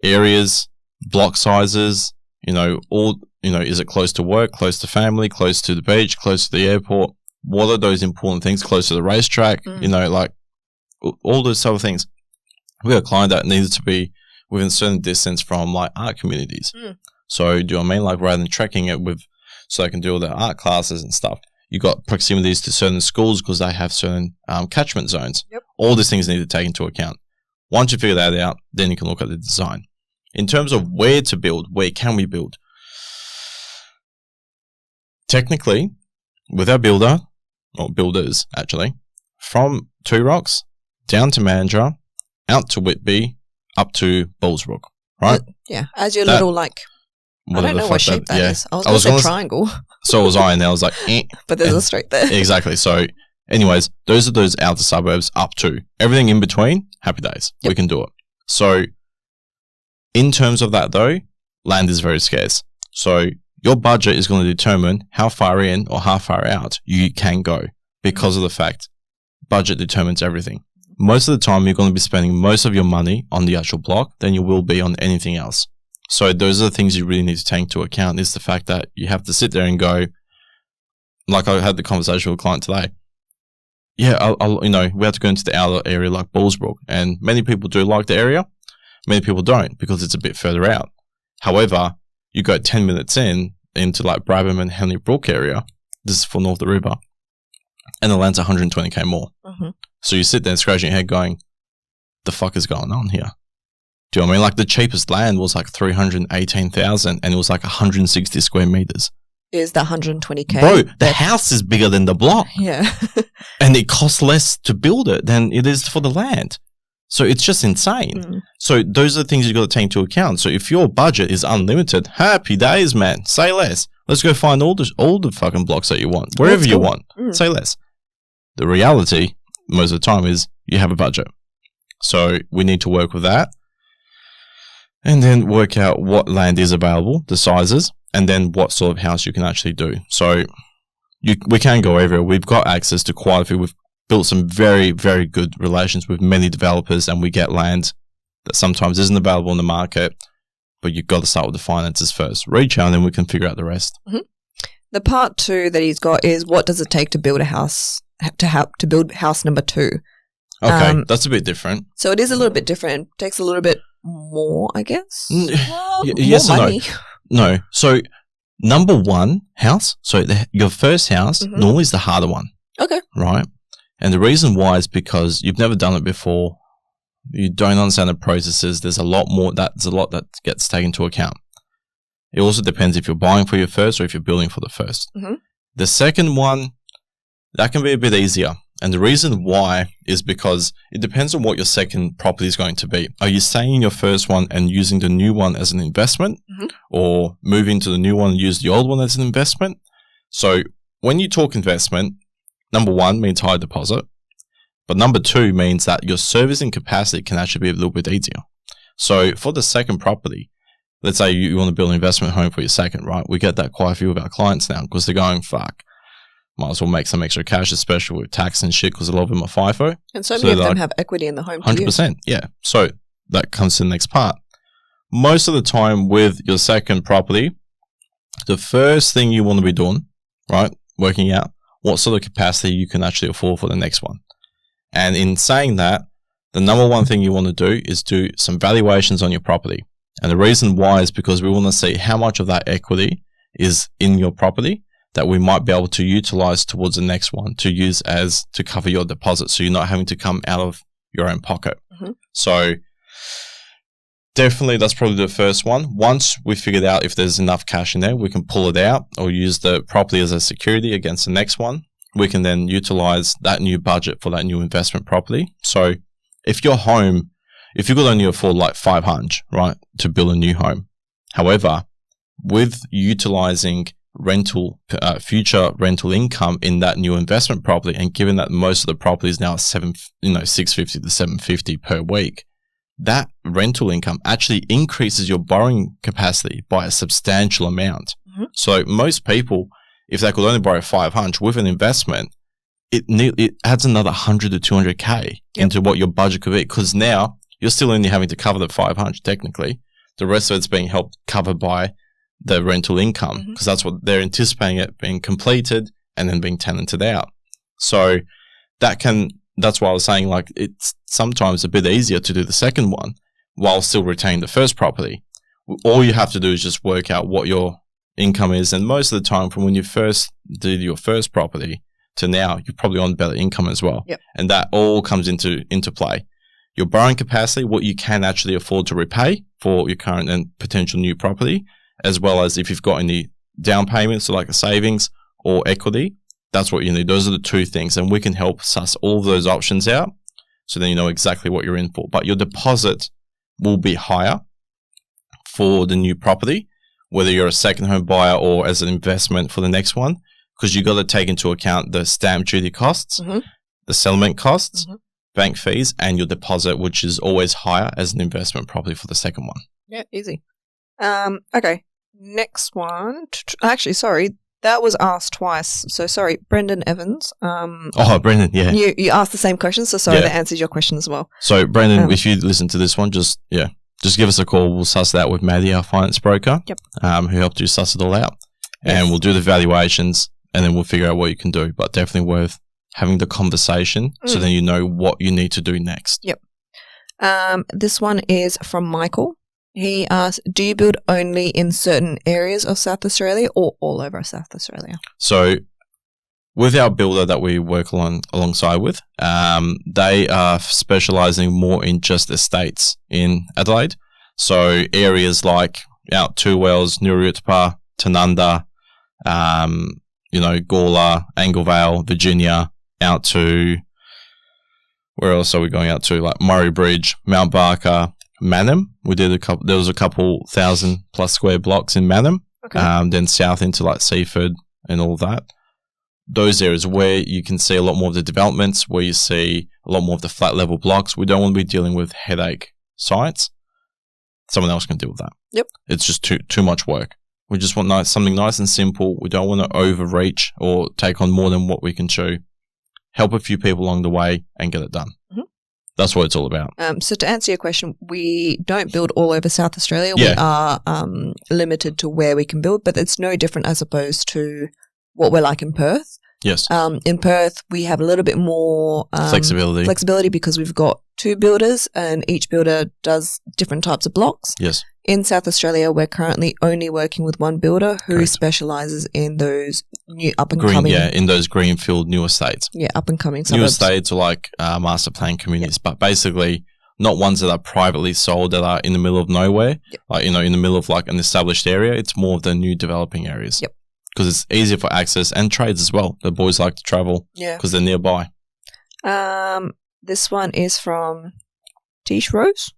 areas, block sizes, is it close to work, close to family, close to the beach, close to the airport? What are those important things? Close to the racetrack, like all those sort of things. We had a client that needed to be within a certain distance from like art communities. So do you know what I mean? Like rather than trekking it so they can do all their art classes and stuff, you got proximities to certain schools because they have certain catchment zones. Yep. All these things need to take into account. Once you figure that out, then you can look at the design. In terms of where to build, where can we build? Technically, with our builder, or builders actually, from Two Rocks down to Mandurah, out to Whitby, up to Bullsbrook, right? Yeah, as your little I don't know what shape that is. I was going to say triangle. So was I, and I was like, But there's a street there. Exactly. So anyways, those are those outer suburbs up to. Everything in between, happy days. Yep. We can do it. So in terms of that though, land is very scarce. So your budget is going to determine how far in or how far out you can go because of the fact budget determines everything. Most of the time, you're going to be spending most of your money on the actual block than you will be on anything else. So those are the things you really need to take into account is the fact that you have to sit there and go, like I had the conversation with a client today. Yeah, we have to go into the outer area like Bullsbrook, and many people do like the area. Many people don't because it's a bit further out. However, you go 10 minutes into like Brabham and Henley Brook area. This is for north of the river. And the land's 120K more. Mm-hmm. So you sit there scratching your head going, the fuck is going on here? Do you know what I mean? Like the cheapest land was like 318,000 and it was like 160 square meters. Is the 120K? Bro, the house is bigger than the block. Yeah. And it costs less to build it than it is for the land. So it's just insane. So those are the things you've got to take into account. So if your budget is unlimited, happy days, man. Say less. Let's go find all the fucking blocks that you want. Wherever you want. Say less. The reality, most of the time, is you have a budget. So we need to work with that and then work out what land is available, the sizes, and then what sort of house you can actually do. So we can go everywhere. We've got access to quite a few. We've built some very, very good relations with many developers, and we get land that sometimes isn't available in the market, but you've got to start with the finances first. Reach out, and then we can figure out the rest. Mm-hmm. The part 2 that he's got is what does it take to build a house, to build house number 2? Okay, that's a bit different. So it is a little bit different. It takes a little bit more, I guess. Yes more and money. No. So number 1 house, so your first house normally is the harder one. Okay. Right? And the reason why is because you've never done it before. You don't understand the processes. There's a lot that gets taken into account. It also depends if you're buying for your first or if you're building for the first. Mm-hmm. The second one, that can be a bit easier. And the reason why is because it depends on what your second property is going to be. Are you staying in your first one and using the new one as an investment, or moving to the new one and use the old one as an investment? So when you talk investment, number 1 means high deposit, but number 2 means that your servicing capacity can actually be a little bit easier. So for the second property, let's say you want to build an investment home for your second, right? We get that quite a few of our clients now because they're going, fuck, might as well make some extra cash, especially with tax and shit, because a lot of them are FIFO. And so many of them have equity in the home. 100%, yeah. So that comes to the next part. Most of the time with your second property, the first thing you want to be doing, right, working out what sort of capacity you can actually afford for the next one. And in saying that, the number 1 thing you want to do is do some valuations on your property. And the reason why is because we want to see how much of that equity is in your property that we might be able to utilize towards the next one to use as to cover your deposit, so you're not having to come out of your own pocket. So definitely that's probably the first one. Once we figured out if there's enough cash in there, we can pull it out or use the property as a security against the next one. We can then utilize that new budget for that new investment property. So if your home, if you could only afford like 500, right, to build a new home. However, with utilizing future rental income in that new investment property, and given that most of the properties now are 650 to 750 per week, that rental income actually increases your borrowing capacity by a substantial amount. So most people, if they could only borrow 500 with an investment, it adds another 100 to 200k into what your budget could be, because now you're still only having to cover the 500 technically. The rest of it's being helped covered by the rental income, because that's what they're anticipating it being completed and then being tenanted out. So that's why I was saying, like, it's sometimes a bit easier to do the second one while still retaining the first property. All you have to do is just work out what your income is. And most of the time from when you first did your first property to now, you're probably on better income as well. And that all comes into play. Your borrowing capacity, what you can actually afford to repay for your current and potential new property, as well as if you've got any down payments, so like a savings or equity, that's what you need. Those are the 2 things. And we can help suss all of those options out, so then you know exactly what you're in for. But your deposit will be higher for the new property, whether you're a second home buyer or as an investment for the next one, because you've got to take into account the stamp duty costs, the settlement costs, bank fees, and your deposit, which is always higher as an investment property for the second one. Yeah, easy. Okay, next one. Actually, sorry, that was asked twice. So sorry, Brendan Evans. Brendan, yeah. You asked the same question, so sorry, that answers your question as well. So Brendan, if you listen to this one, just give us a call. We'll suss that with Maddie, our finance broker, who helped you suss it all out. Yes. And we'll do the valuations, and then we'll figure out what you can do. But definitely worth having the conversation, so then you know what you need to do next. This one is from Michael. He asked, do you build only in certain areas of South Australia or all over South Australia? So with our builder that we work alongside with, they are specialising more in just estates in Adelaide. So areas like out Two Wells, Nurutpa, Tanunda, Gawler, Anglevale, Virginia, out to, where else are we going out to? Like Murray Bridge, Mount Barker, Mannum. We did there was a couple 1,000+ square blocks in Mannum. Then south into like Seaford and all that. those areas where you can see a lot more of the developments, where you see a lot more of the flat level blocks. We don't want to be dealing with headache sites. Someone else can deal with that. Yep. It's just too much work. We just want something nice and simple. We don't want to overreach or take on more than what we can chew. Help a few people along the way and get it done. Mm-hmm. That's what it's all about. So to answer your question, we don't build all over South Australia. Yeah. We are limited to where we can build, but it's no different as opposed to what we're like in Perth. Yes. In Perth, we have a little bit more flexibility because we've got 2 builders and each builder does different types of blocks. Yes. In South Australia, we're currently only working with one builder who Correct. specialises in those new up-and-coming... in those greenfield new estates. Yeah, up-and-coming New suburbs. estates are like master plan communities, but basically not ones that are privately sold that are in the middle of nowhere, like, in the middle of like an established area. It's more of the new developing areas. Yep. Because it's easier for access and trades as well. The boys like to travel because they're nearby. This one is from Tish Rose.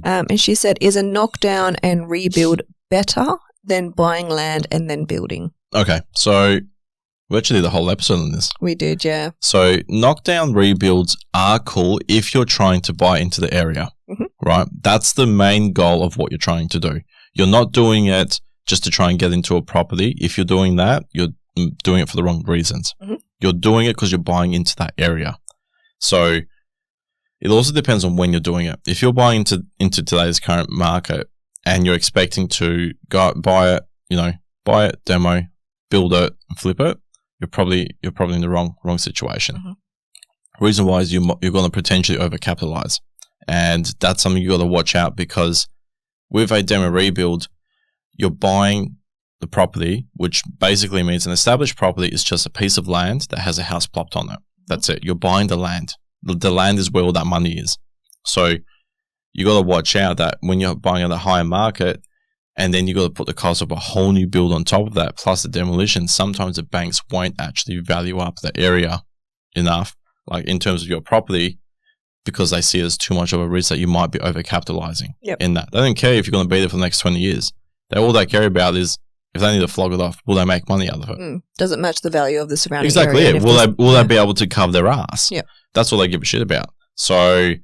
And she said, is a knockdown and rebuild better than buying land and then building? Okay, so we actually did a whole episode on this. We did, yeah. So knockdown rebuilds are cool if you're trying to buy into the area, right? That's the main goal of what you're trying to do. You're not doing it just to try and get into a property. If you're doing that, you're doing it for the wrong reasons. You're doing it because you're buying into that area. So it also depends on when you're doing it. If you're buying into today's current market and you're expecting to go out, buy it, demo, build it, and flip it, you're probably in the wrong situation. Reason why is you're going to potentially overcapitalize, and that's something you got to watch out, because with a demo rebuild, you're buying the property, which basically means an established property is just a piece of land that has a house plopped on it. That's it. You're buying the land. The land is where all that money is. So you got to watch out that when you're buying at a higher market, and then you got to put the cost of a whole new build on top of that, plus the demolition, sometimes the banks won't actually value up the area enough, like in terms of your property, because they see it as too much of a risk that you might be overcapitalizing in that. They don't care if you're going to be there for the next 20 years. All they care about is, if they need to flog it off, will they make money out of it? Does it match the value of the surrounding area? Exactly. Will they be able to cover their ass? Yep. That's all they give a shit about. So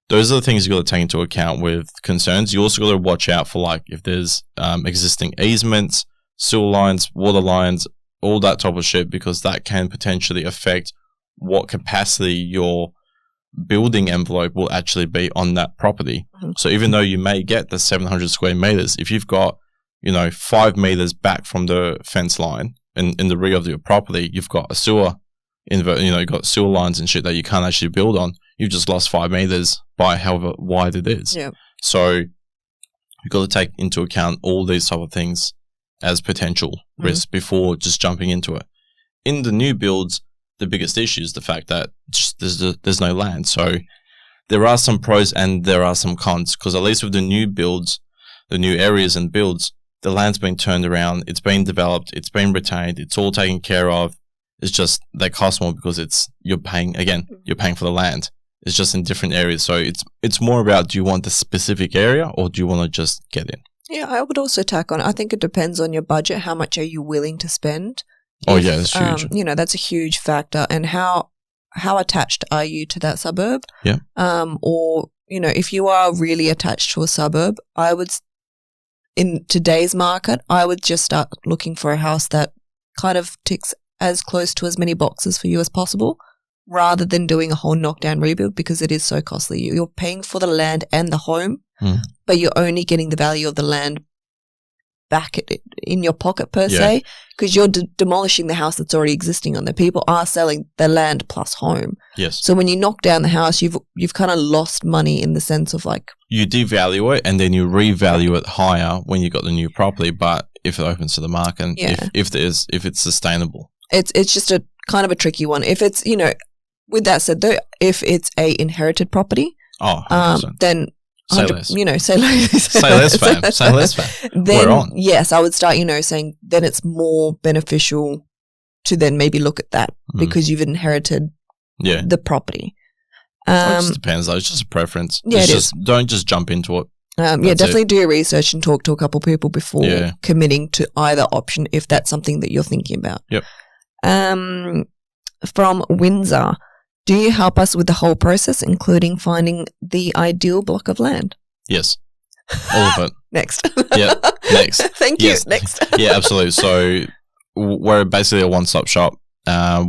those are the things you got to take into account with concerns. You also got to watch out for, like, if there's existing easements, sewer lines, water lines, all that type of shit, because that can potentially affect what capacity your building envelope will actually be on that property. So even though you may get the 700 square meters, if you've got 5 meters back from the fence line in the rear of your property, you've got a sewer, you've got sewer lines and shit that you can't actually build on. You've just lost 5 meters by however wide it is. Yeah. So you've got to take into account all these type of things as potential risks before just jumping into it. In the new builds, the biggest issue is the fact that there's no land. So there are some pros and there are some cons, because at least with the new builds, the new areas and builds, the land's been turned around, it's been developed, it's been retained, it's all taken care of. It's just they cost more because you're paying for the land. It's just in different areas. So it's more about, do you want the specific area or do you want to just get in? Yeah, I would also tack on, I think it depends on your budget. How much are you willing to spend? That's huge. That's a huge factor. And how attached are you to that suburb? Yeah. Or, if you are really attached to a suburb, in today's market, I would just start looking for a house that kind of ticks as close to as many boxes for you as possible, rather than doing a whole knockdown rebuild, because it is so costly. You're paying for the land and the home, but you're only getting the value of the land back in your pocket per se, because you're demolishing the house that's already existing on there. People are selling their land plus home. Yes. So when you knock down the house, you've kind of lost money in the sense of, like, you devalue it and then you revalue it higher when you got the new property. But if it opens to the market, and if it's sustainable, it's just a kind of a tricky one. If it's with that said though, if it's a inherited property, 100%. then say less. Say less. Say less, fam. Say less, fam. Then, we're on. yes, I would start, saying then it's more beneficial to then maybe look at that because you've inherited the property. It just depends though. It's just a preference. Don't just jump into it. Definitely do your research and talk to a couple people before committing to either option if that's something that you're thinking about. Yep. From Windsor. Do you help us with the whole process, including finding the ideal block of land? Yes. All of it. Next. Yeah. Next. Thank you. Next. Yeah, absolutely. So we're basically a one-stop shop.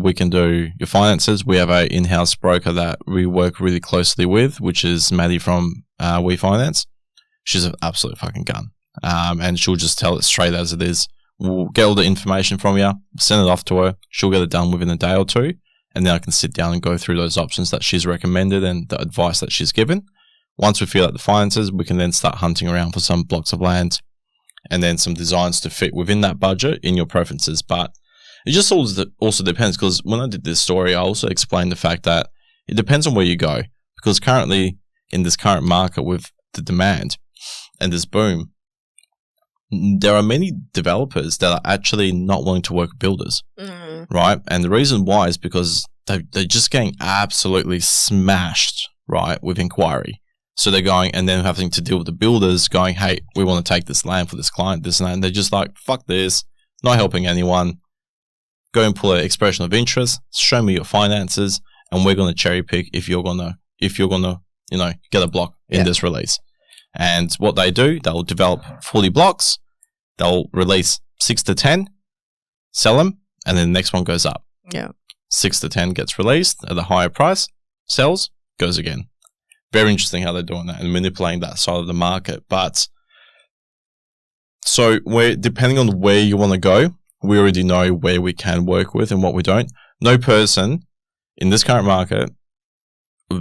We can do your finances. We have an in-house broker that we work really closely with, which is Maddie from We Finance. She's an absolute fucking gun. And she'll just tell it straight as it is. We'll get all the information from you, send it off to her. She'll get it done within a day or two. And then I can sit down and go through those options that she's recommended and the advice that she's given. Once we feel out the finances, we can then start hunting around for some blocks of land and then some designs to fit within that budget in your preferences. But it just also depends, because when I did this story, I also explained the fact that it depends on where you go. Because currently, in this current market with the demand and this boom, there are many developers that are actually not willing to work with builders, right? And the reason why is because they're just getting absolutely smashed, right, with inquiry. So they're going and then having to deal with the builders going, hey, we want to take this land for this client, this land. They're just like, fuck this, not helping anyone. Go and pull an expression of interest, show me your finances, and we're going to cherry pick if you're going to, get a block in this release. And what they do, they'll develop 40 blocks, they'll release 6 to 10, sell them, and then the next one goes up. Yeah. 6 to 10 gets released at a higher price, sells, goes again. Very interesting how they're doing that and manipulating that side of the market. But so depending on where you want to go, we already know where we can work with and what we don't. No person in this current market,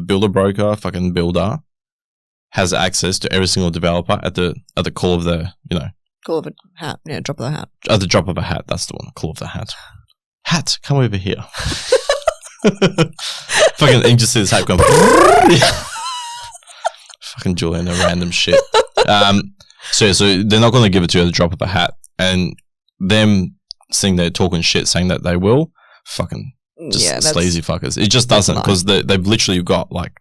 builder, broker, fucking builder, has access to every single developer at the call of the, Call of a hat. Yeah, drop of the hat. At the drop of a hat. That's the one. Call of the hat. Hat, come over here. Fucking, you just see this hat going. Fucking Julian, a random shit. So they're not going to give it to you at the drop of a hat. And them sitting there talking shit, saying that they will, fucking just sleazy fuckers. It just doesn't, because they've literally got like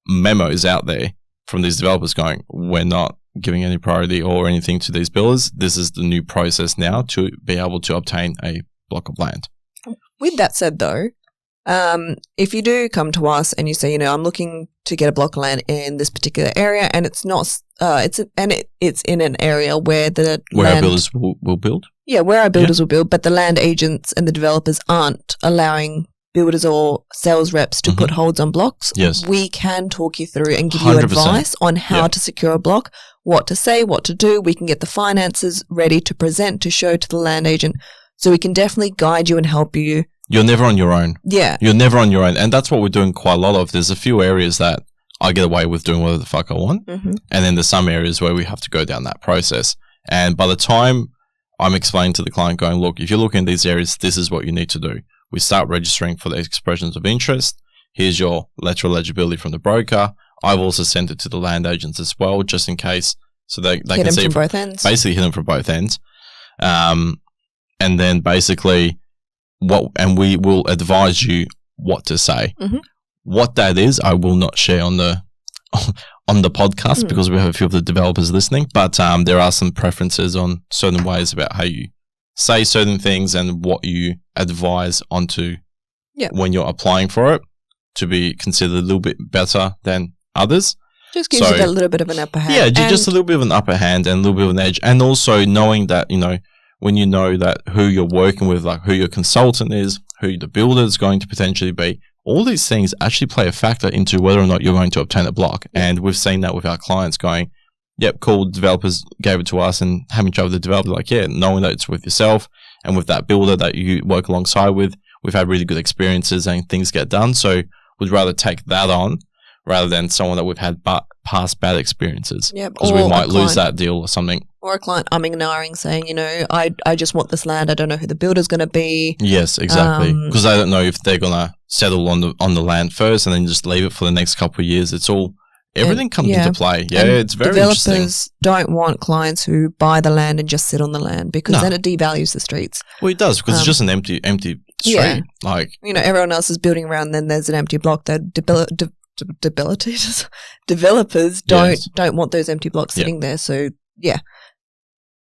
memos out there from these developers going, we're not giving any priority or anything to these builders. This is the new process now to be able to obtain a block of land. With that said, though, if you do come to us and you say, I'm looking to get a block of land in this particular area, and it's not, it's in an area where our builders will build. Yeah, where our builders will build, but the land agents and the developers aren't allowing builders or sales reps to put holds on blocks. Yes. We can talk you through and give you 100%. advice on how to secure a block, what to say, what to do. We can get the finances ready to present, to show to the land agent. So we can definitely guide you and help you. You're never on your own. Yeah. You're never on your own. And that's what we're doing quite a lot of. There's a few areas that I get away with doing whatever the fuck I want. And then there's some areas where we have to go down that process. And by the time I'm explaining to the client going, look, if you're looking at these areas, this is what you need to do. We start registering for the expressions of interest. Here's your letter of eligibility from the broker. I've also sent it to the land agents as well, just in case. So they can see from both ends. Basically hit them from both ends. And then basically we will advise you what to say. What that is, I will not share on the podcast because we have a few of the developers listening, but there are some preferences on certain ways about how you say certain things and what you advise onto when you're applying for it to be considered a little bit better than others. Just gives you that little bit of an upper hand. Yeah, just a little bit of an upper hand and a little bit of an edge. And also knowing that, when you know that who you're working with, like who your consultant is, who the builder is going to potentially be, all these things actually play a factor into whether or not you're going to obtain a block. And we've seen that with our clients going, yep, cool, developers gave it to us, and having trouble with the developer, like, yeah, knowing that it's with yourself and with that builder that you work alongside with, we've had really good experiences and things get done. So we'd rather take that on rather than someone that we've had past bad experiences. Yeah, because we might lose that deal or something. Or a client umming and ahhing saying, I just want this land. I don't know who the builder's going to be. Yes, exactly. Because I don't know if they're going to settle on the land first and then just leave it for the next couple of years. It's all, everything comes into play. Yeah, it's very interesting. Developers don't want clients who buy the land and just sit on the land because then it devalues the streets. Well, it does because it's just an empty street. Yeah. Like, everyone else is building around, then there's an empty block. Developers don't want those empty blocks sitting there. So, yeah.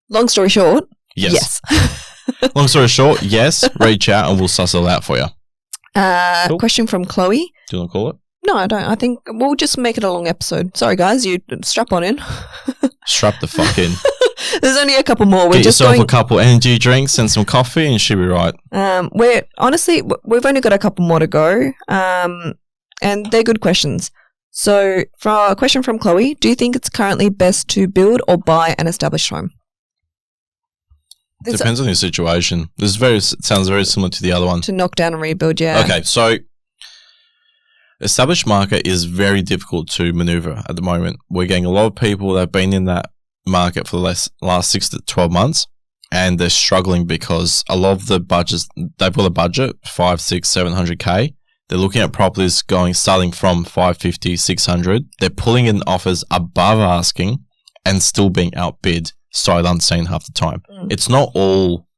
Long story short, yes. Long story short, yes, reach out and we'll suss it out for you. Cool. Question from Chloe. Do you want to call it? No, I don't. I think we'll just make it a long episode. Sorry, guys. You strap on in. Strap the fuck in. There's only a couple more. Get yourself a couple energy drinks and some coffee and she'll be right. We've only got a couple more to go. And they're good questions. So, for a question from Chloe, do you think it's currently best to build or buy an established home? Depends on your situation. Sounds very similar to the other one. To knock down and rebuild, yeah. Okay, so established market is very difficult to maneuver at the moment. We're getting a lot of people that have been in that market for the last 6 to 12 months, and they're struggling because a lot of the budgets, they've got a budget, 500, 600, 700K. They're looking at properties starting from 550, 600. They're pulling in offers above asking and still being outbid sight unseen half the time. It's not all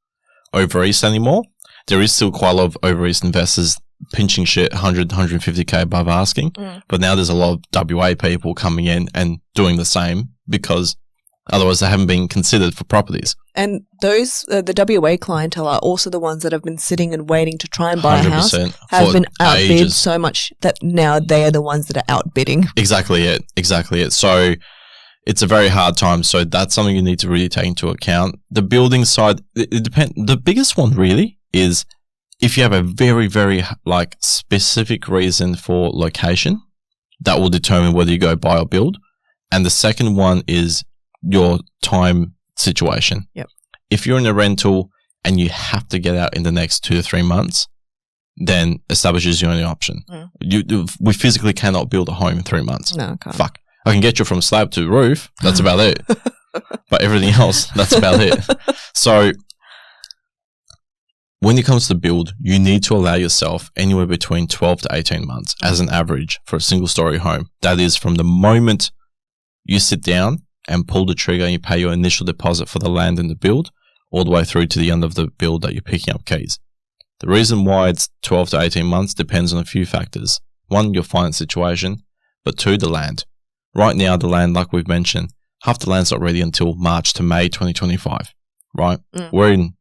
over East anymore. There is still quite a lot of over East investors pinching shit 100, 150K above asking. But now there's a lot of WA people coming in and doing the same because otherwise they haven't been considered for properties. And those, the WA clientele are also the ones that have been sitting and waiting to try and buy a house, have been outbid ages. So much that now they are the ones that are outbidding. Exactly it. So it's a very hard time. So that's something you need to really take into account. The building side, it depends. The biggest one really is if you have a very, very specific reason for location, that will determine whether you go buy or build. And the second one is your time situation. Yep. If you're in a rental and you have to get out in the next 2 to 3 months, then establish is your only option. We physically cannot build a home in 3 months. No, can't. Fuck. I can get you from slab to roof. That's about it. But everything else, that's about it. So when it comes to build, you need to allow yourself anywhere between 12 to 18 months as an average for a single story home. That is from the moment you sit down and pull the trigger and you pay your initial deposit for the land and the build, all the way through to the end of the build that you're picking up keys. The reason why it's 12 to 18 months depends on a few factors. 1, your finance situation, but 2, the land. Right now, the land, like we've mentioned, half the land's not ready until March to May 2025, right? We're in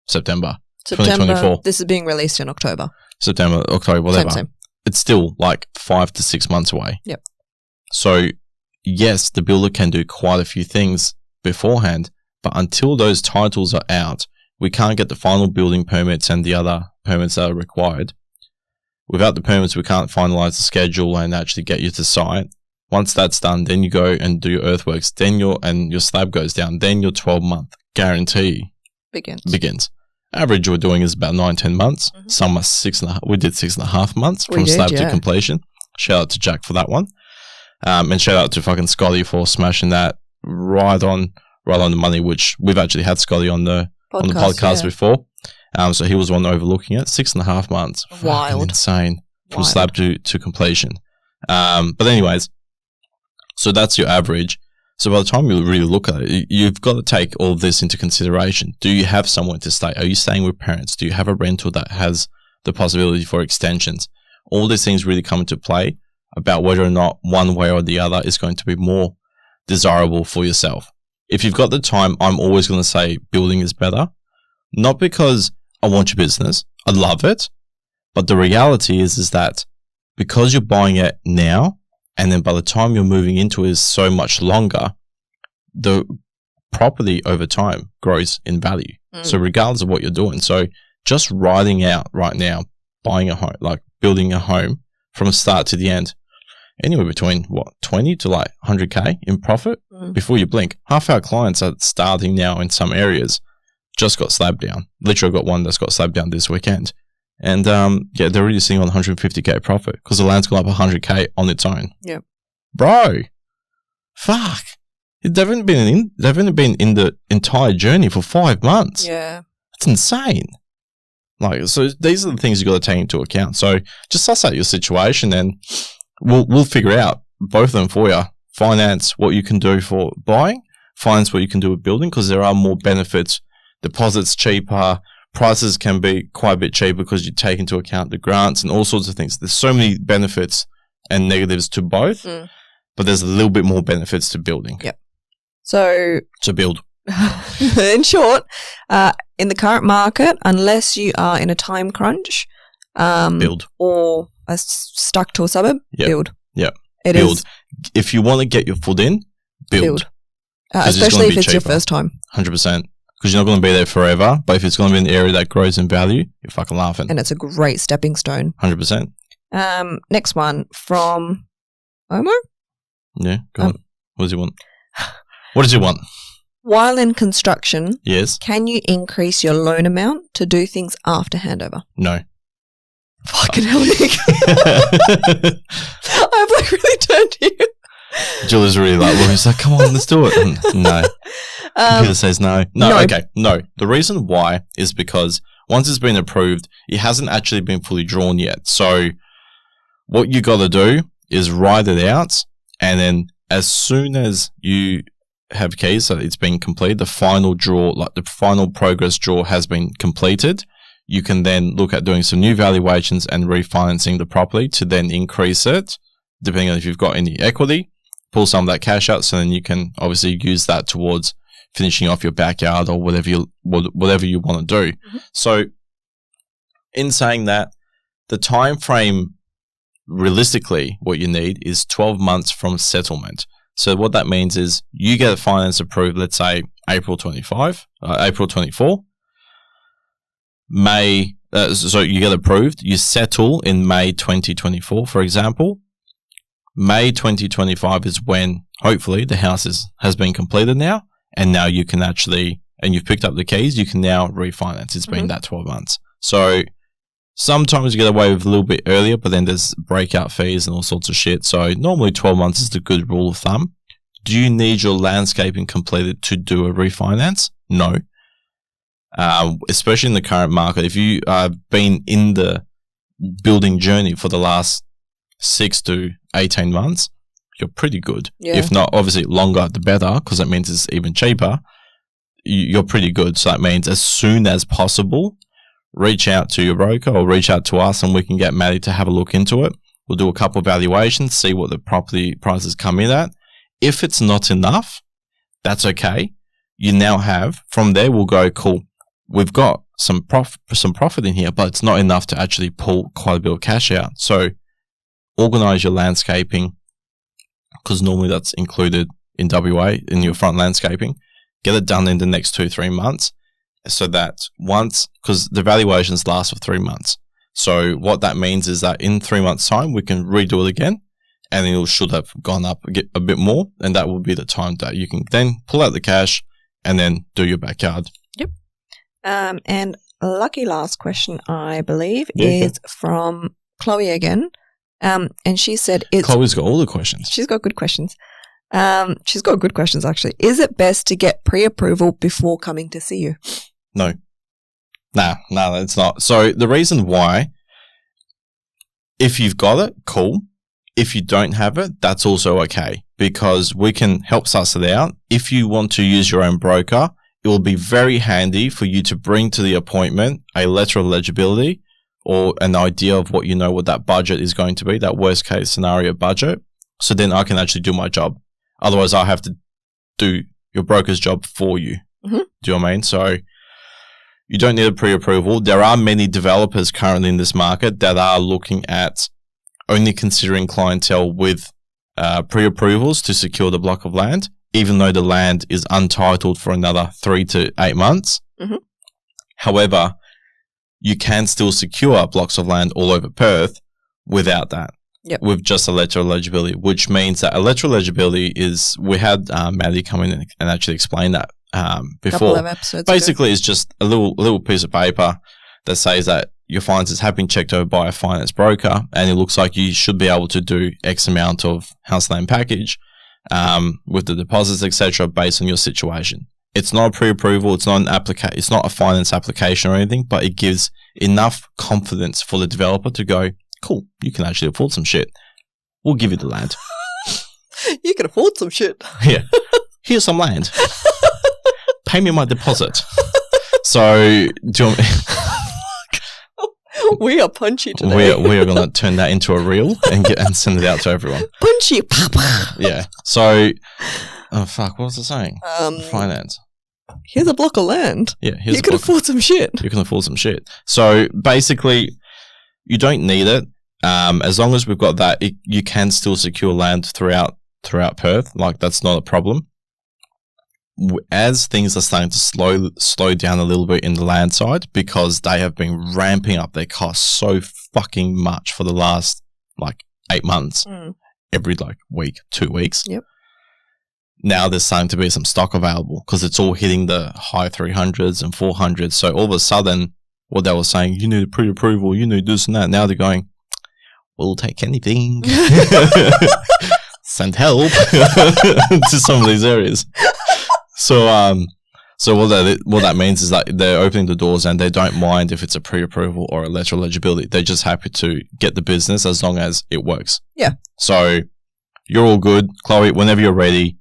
September 2024. This is being released in October. September, October, whatever. Same. It's still 5 to 6 months away. Yep. So yes, the builder can do quite a few things beforehand, but until those titles are out, we can't get the final building permits and the other permits that are required. Without the permits, we can't finalize the schedule and actually get you to site. Once that's done, then you go and do your earthworks, then your slab goes down, then your 12-month guarantee begins. Average we're doing is about 9-10 months. Some are 6.5. We did 6.5 months from slab to completion. Shout out to Jack for that one. And shout out to fucking Scotty for smashing that right on the money, which we've actually had Scotty on the podcast before. So he was one overlooking it. 6.5 months. Wild. Insane. From slab to completion. But anyways, so that's your average. So by the time you really look at it, you've got to take all of this into consideration. Do you have somewhere to stay? Are you staying with parents? Do you have a rental that has the possibility for extensions? All these things really come into play about whether or not one way or the other is going to be more desirable for yourself. If you've got the time, I'm always going to say building is better. Not because I want your business. I love it. But the reality is that because you're buying it now, and then by the time you're moving into it is so much longer, the property over time grows in value. So regardless of what you're doing. So just riding out right now, buying a home, building a home from start to the end, anywhere between 20 to 100K in profit before you blink. Half our clients are starting now in some areas, just got slabbed down. Literally got one that's got slabbed down this weekend. And they're already sitting on 150K profit because the land's gone up 100K on its own. Yep. Bro, fuck. They've only been in the entire journey for 5 months. Yeah. That's insane. So these are the things you got to take into account. So just suss out your situation and we'll figure out both of them for you. Finance, what you can do for buying. Finance, what you can do with building, because there are more benefits. Deposits cheaper. Prices can be quite a bit cheaper because you take into account the grants and all sorts of things. There's so many benefits and negatives to both, but there's a little bit more benefits to building. Yep. So build. In short, in the current market, unless you are in a time crunch, Build. or are stuck to a suburb, Yep. build. Yep. It Build. is If you want to get your foot in, build. 'Cause it's gonna especially be if it's your cheaper. first time, 100%. Because you're not going to be there forever. But if it's going to be an area that grows in value, you're fucking laughing. and it's a great stepping stone. 100%. Next one from Omo. Yeah. Go on. What does he want? What does he want? While in construction, Yes. can you increase your loan amount to do things after handover? No. Fucking hell, Nick. I've like really turned to you. Julie's really like, well, he's like, come on, let's do it. No. Computer says no. No, okay. No. The reason why is because once it's been approved, it hasn't actually been fully drawn yet. So what you got to do is write it out, and then as soon as you have keys that it's been completed, the final draw, like the final progress draw has been completed, you can then look at doing some new valuations and refinancing the property to then increase it, depending on if you've got any equity, pull some of that cash out, so then you can obviously use that towards finishing off your backyard or whatever you want to do. Mm-hmm. So in saying that, the time frame realistically what you need is 12 months from settlement. So what that means is you get a finance approved, let's say April 24, so you get approved, you settle in May 2024, for example. May 2025 is when hopefully the house has been completed now, and now you can actually, and you've picked up the keys, you can now refinance. It's been that 12 months. So sometimes you get away with a little bit earlier, but then there's breakout fees and all sorts of shit. So normally 12 months is the good rule of thumb. Do you need your landscaping completed to do a refinance? No. Especially in the current market. If you have been in the building journey for the last 6 to 18 months, you're pretty good. Yeah. If not, obviously longer, the better, because that means it's even cheaper. You're pretty good. So that means as soon as possible, reach out to your broker or reach out to us, and we can get Maddie to have a look into it. We'll do a couple of valuations, see what the property prices come in at. If it's not enough, that's okay. You now have, from there, we'll go, cool, we've got some profit in here, but it's not enough to actually pull quite a bit of cash out. So organize your landscaping, because normally that's included in WA, in your front landscaping. Get it done in the next 2-3 months, so that once, because the valuations last for 3 months. So what that means is that in 3 months' time, we can redo it again, and it should have gone up a bit more, and that will be the time that you can then pull out the cash and then do your backyard. Yep. And lucky last question, I believe, is from Chloe again. And she said, Chloe's got all the questions. She's got good questions. She's got good questions, actually. Is it best to get pre-approval before coming to see you? No. No, it's not. So the reason why, if you've got it, cool. If you don't have it, that's also okay, because we can help suss it out. If you want to use your own broker, it will be very handy for you to bring to the appointment a letter of legibility or an idea of what that budget is going to be, that worst case scenario budget. So then I can actually do my job. Otherwise, I have to do your broker's job for you. Mm-hmm. Do you know what I mean? So you don't need a pre-approval. There are many developers currently in this market that are looking at only considering clientele with pre-approvals to secure the block of land, even though the land is untitled for another 3 to 8 months. Mm-hmm. However, you can still secure blocks of land all over Perth without that. Yep. With just a letter of legibility, which means that a letter of legibility is, we had Maddie come in and actually explain that before. Couple of episodes Basically, ago. it's just a little piece of paper that says that your finances have been checked over by a finance broker, and it looks like you should be able to do X amount of house land package with the deposits, etc., based on your situation. It's not a pre-approval. It's not It's not a finance application or anything, but it gives enough confidence for the developer to go, cool, you can actually afford some shit. We'll give you the land. You can afford some shit. Yeah. Here's some land. Pay me my deposit. So, do you want me? We are punchy today. We are going to turn that into a reel and send it out to everyone. Punchy. Yeah. So, oh fuck, what was I saying? Finance. here's a block of land. Yeah, here's You can afford some shit. You can afford some shit. So basically, you don't need it. As long as we've got that, you can still secure land throughout Perth. Like, that's not a problem. As things are starting to slow down a little bit in the land side, because they have been ramping up their costs so fucking much for the last 8 months, every week, 2 weeks. Yep. Now there's starting to be some stock available because it's all hitting the high 300s and 400s. So all of a sudden, what they were saying, you need a pre-approval, you need this and that. Now they're going, we'll take anything. Send help to some of these areas. So what that means is that they're opening the doors and they don't mind if it's a pre-approval or a letter of eligibility. They're just happy to get the business as long as it works. Yeah. So you're all good. Chloe, whenever you're ready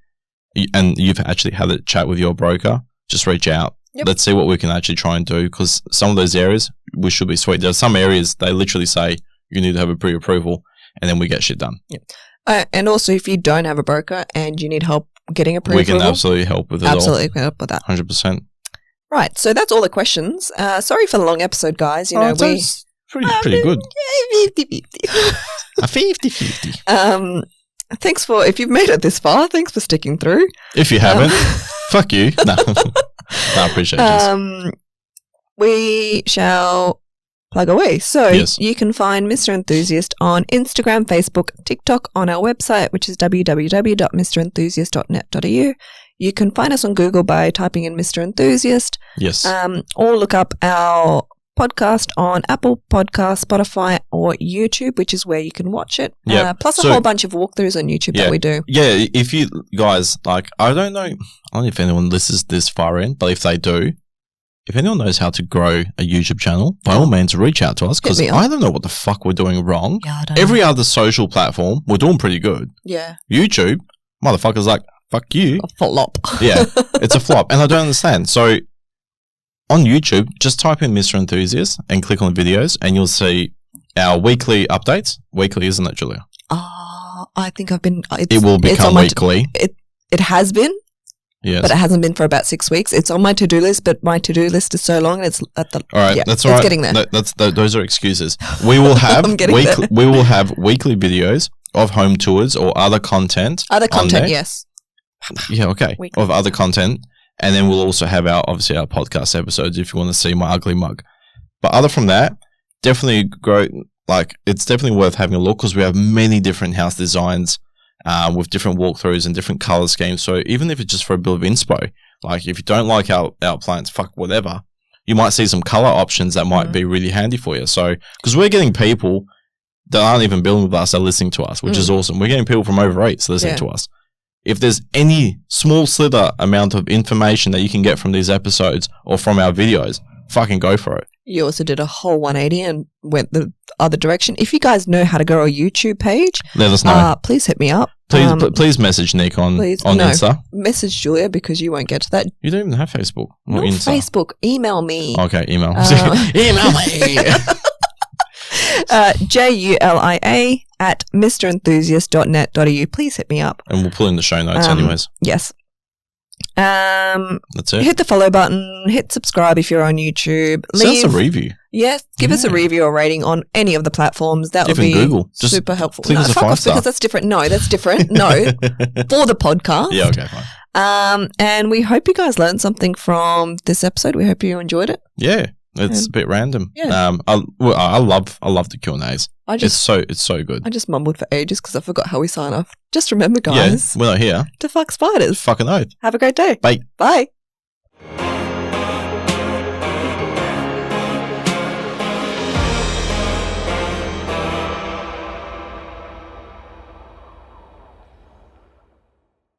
and you've actually had a chat with your broker, just reach out. Yep. Let's see what we can actually try and do, because some of those areas, we should be sweet. There are some areas they literally say you need to have a pre-approval and then we get shit done. Yep. And also, if you don't have a broker and you need help getting a pre-approval, we can absolutely help with it. Absolutely help with that. 100%. Right. So that's all the questions. Sorry for the long episode, guys. It's pretty good. 50-50. A 50-50. Thanks if you've made it this far, thanks for sticking through. If you haven't, fuck you. No, I appreciate it. We shall plug away. So Yes. You can find Mr. Enthusiast on Instagram, Facebook, TikTok, on our website, which is www.mrenthusiast.net.au. You can find us on Google by typing in Mr. Enthusiast. Yes. Or look up our podcast on Apple Podcasts, Spotify, or YouTube, which is where you can watch it. Yep. Plus a whole bunch of walkthroughs on YouTube that we do. Yeah, if you guys, I don't know if anyone listens this far in, but if they do, if anyone knows how to grow a YouTube channel, by all means reach out to us, because I don't know what the fuck we're doing wrong. Yeah, I don't Every other social platform, we're doing pretty good. Yeah. YouTube, motherfuckers fuck you. A flop. Yeah, it's a flop. And I don't understand. So on YouTube, just type in Mr. Enthusiast and click on videos and you'll see our weekly updates. Weekly, isn't it, Julia? I think I've been... It will become weekly. It has been. Yes. But it hasn't been for about 6 weeks. It's on my to-do list, but my to-do list is so long and it's at the... All right, that's all right. It's getting there. Those are excuses. We will have we will have weekly videos of home tours or other content. Other content, yes. Yeah, okay. Weekly. Of other content. And then we'll also have our podcast episodes if you want to see my ugly mug. But other from that, definitely grow. It's definitely worth having a look, because we have many different house designs with different walkthroughs and different color schemes. So even if it's just for a bit of inspo, if you don't like our plants, fuck whatever, you might see some color options that might be really handy for you. So, because we're getting people that aren't even building with us, are listening to us, which is awesome. We're getting people from over 8s listening to us. If there's any small slither amount of information that you can get from these episodes or from our videos, fucking go for it. You also did a whole 180 and went the other direction. If you guys know how to grow a YouTube page, let us know. Please hit me up. Please message Nick on Insta. Message Julia, because you won't get to that. You don't even have Facebook. Not Insta. Facebook. Email me. Okay, email. Email me. julia@mrenthusiast.net.au. Please hit me up. And we'll put in the show notes anyways. Yes. That's it. Hit the follow button. Hit subscribe if you're on YouTube. Send us a review. Yes, give us a review or rating on any of the platforms. That would be Google. Just super helpful. click us a 5-star. Because that's different. No, that's different. No, for the podcast. Yeah, okay, fine. And we hope you guys learned something from this episode. We hope you enjoyed it. Yeah. It's a bit random. Yeah. I love the Q&As. It's so good. I just mumbled for ages because I forgot how we sign off. Just remember, guys. Yeah, we're not here. To fuck spiders. Fucking oath. Have a great day. Bye. Bye.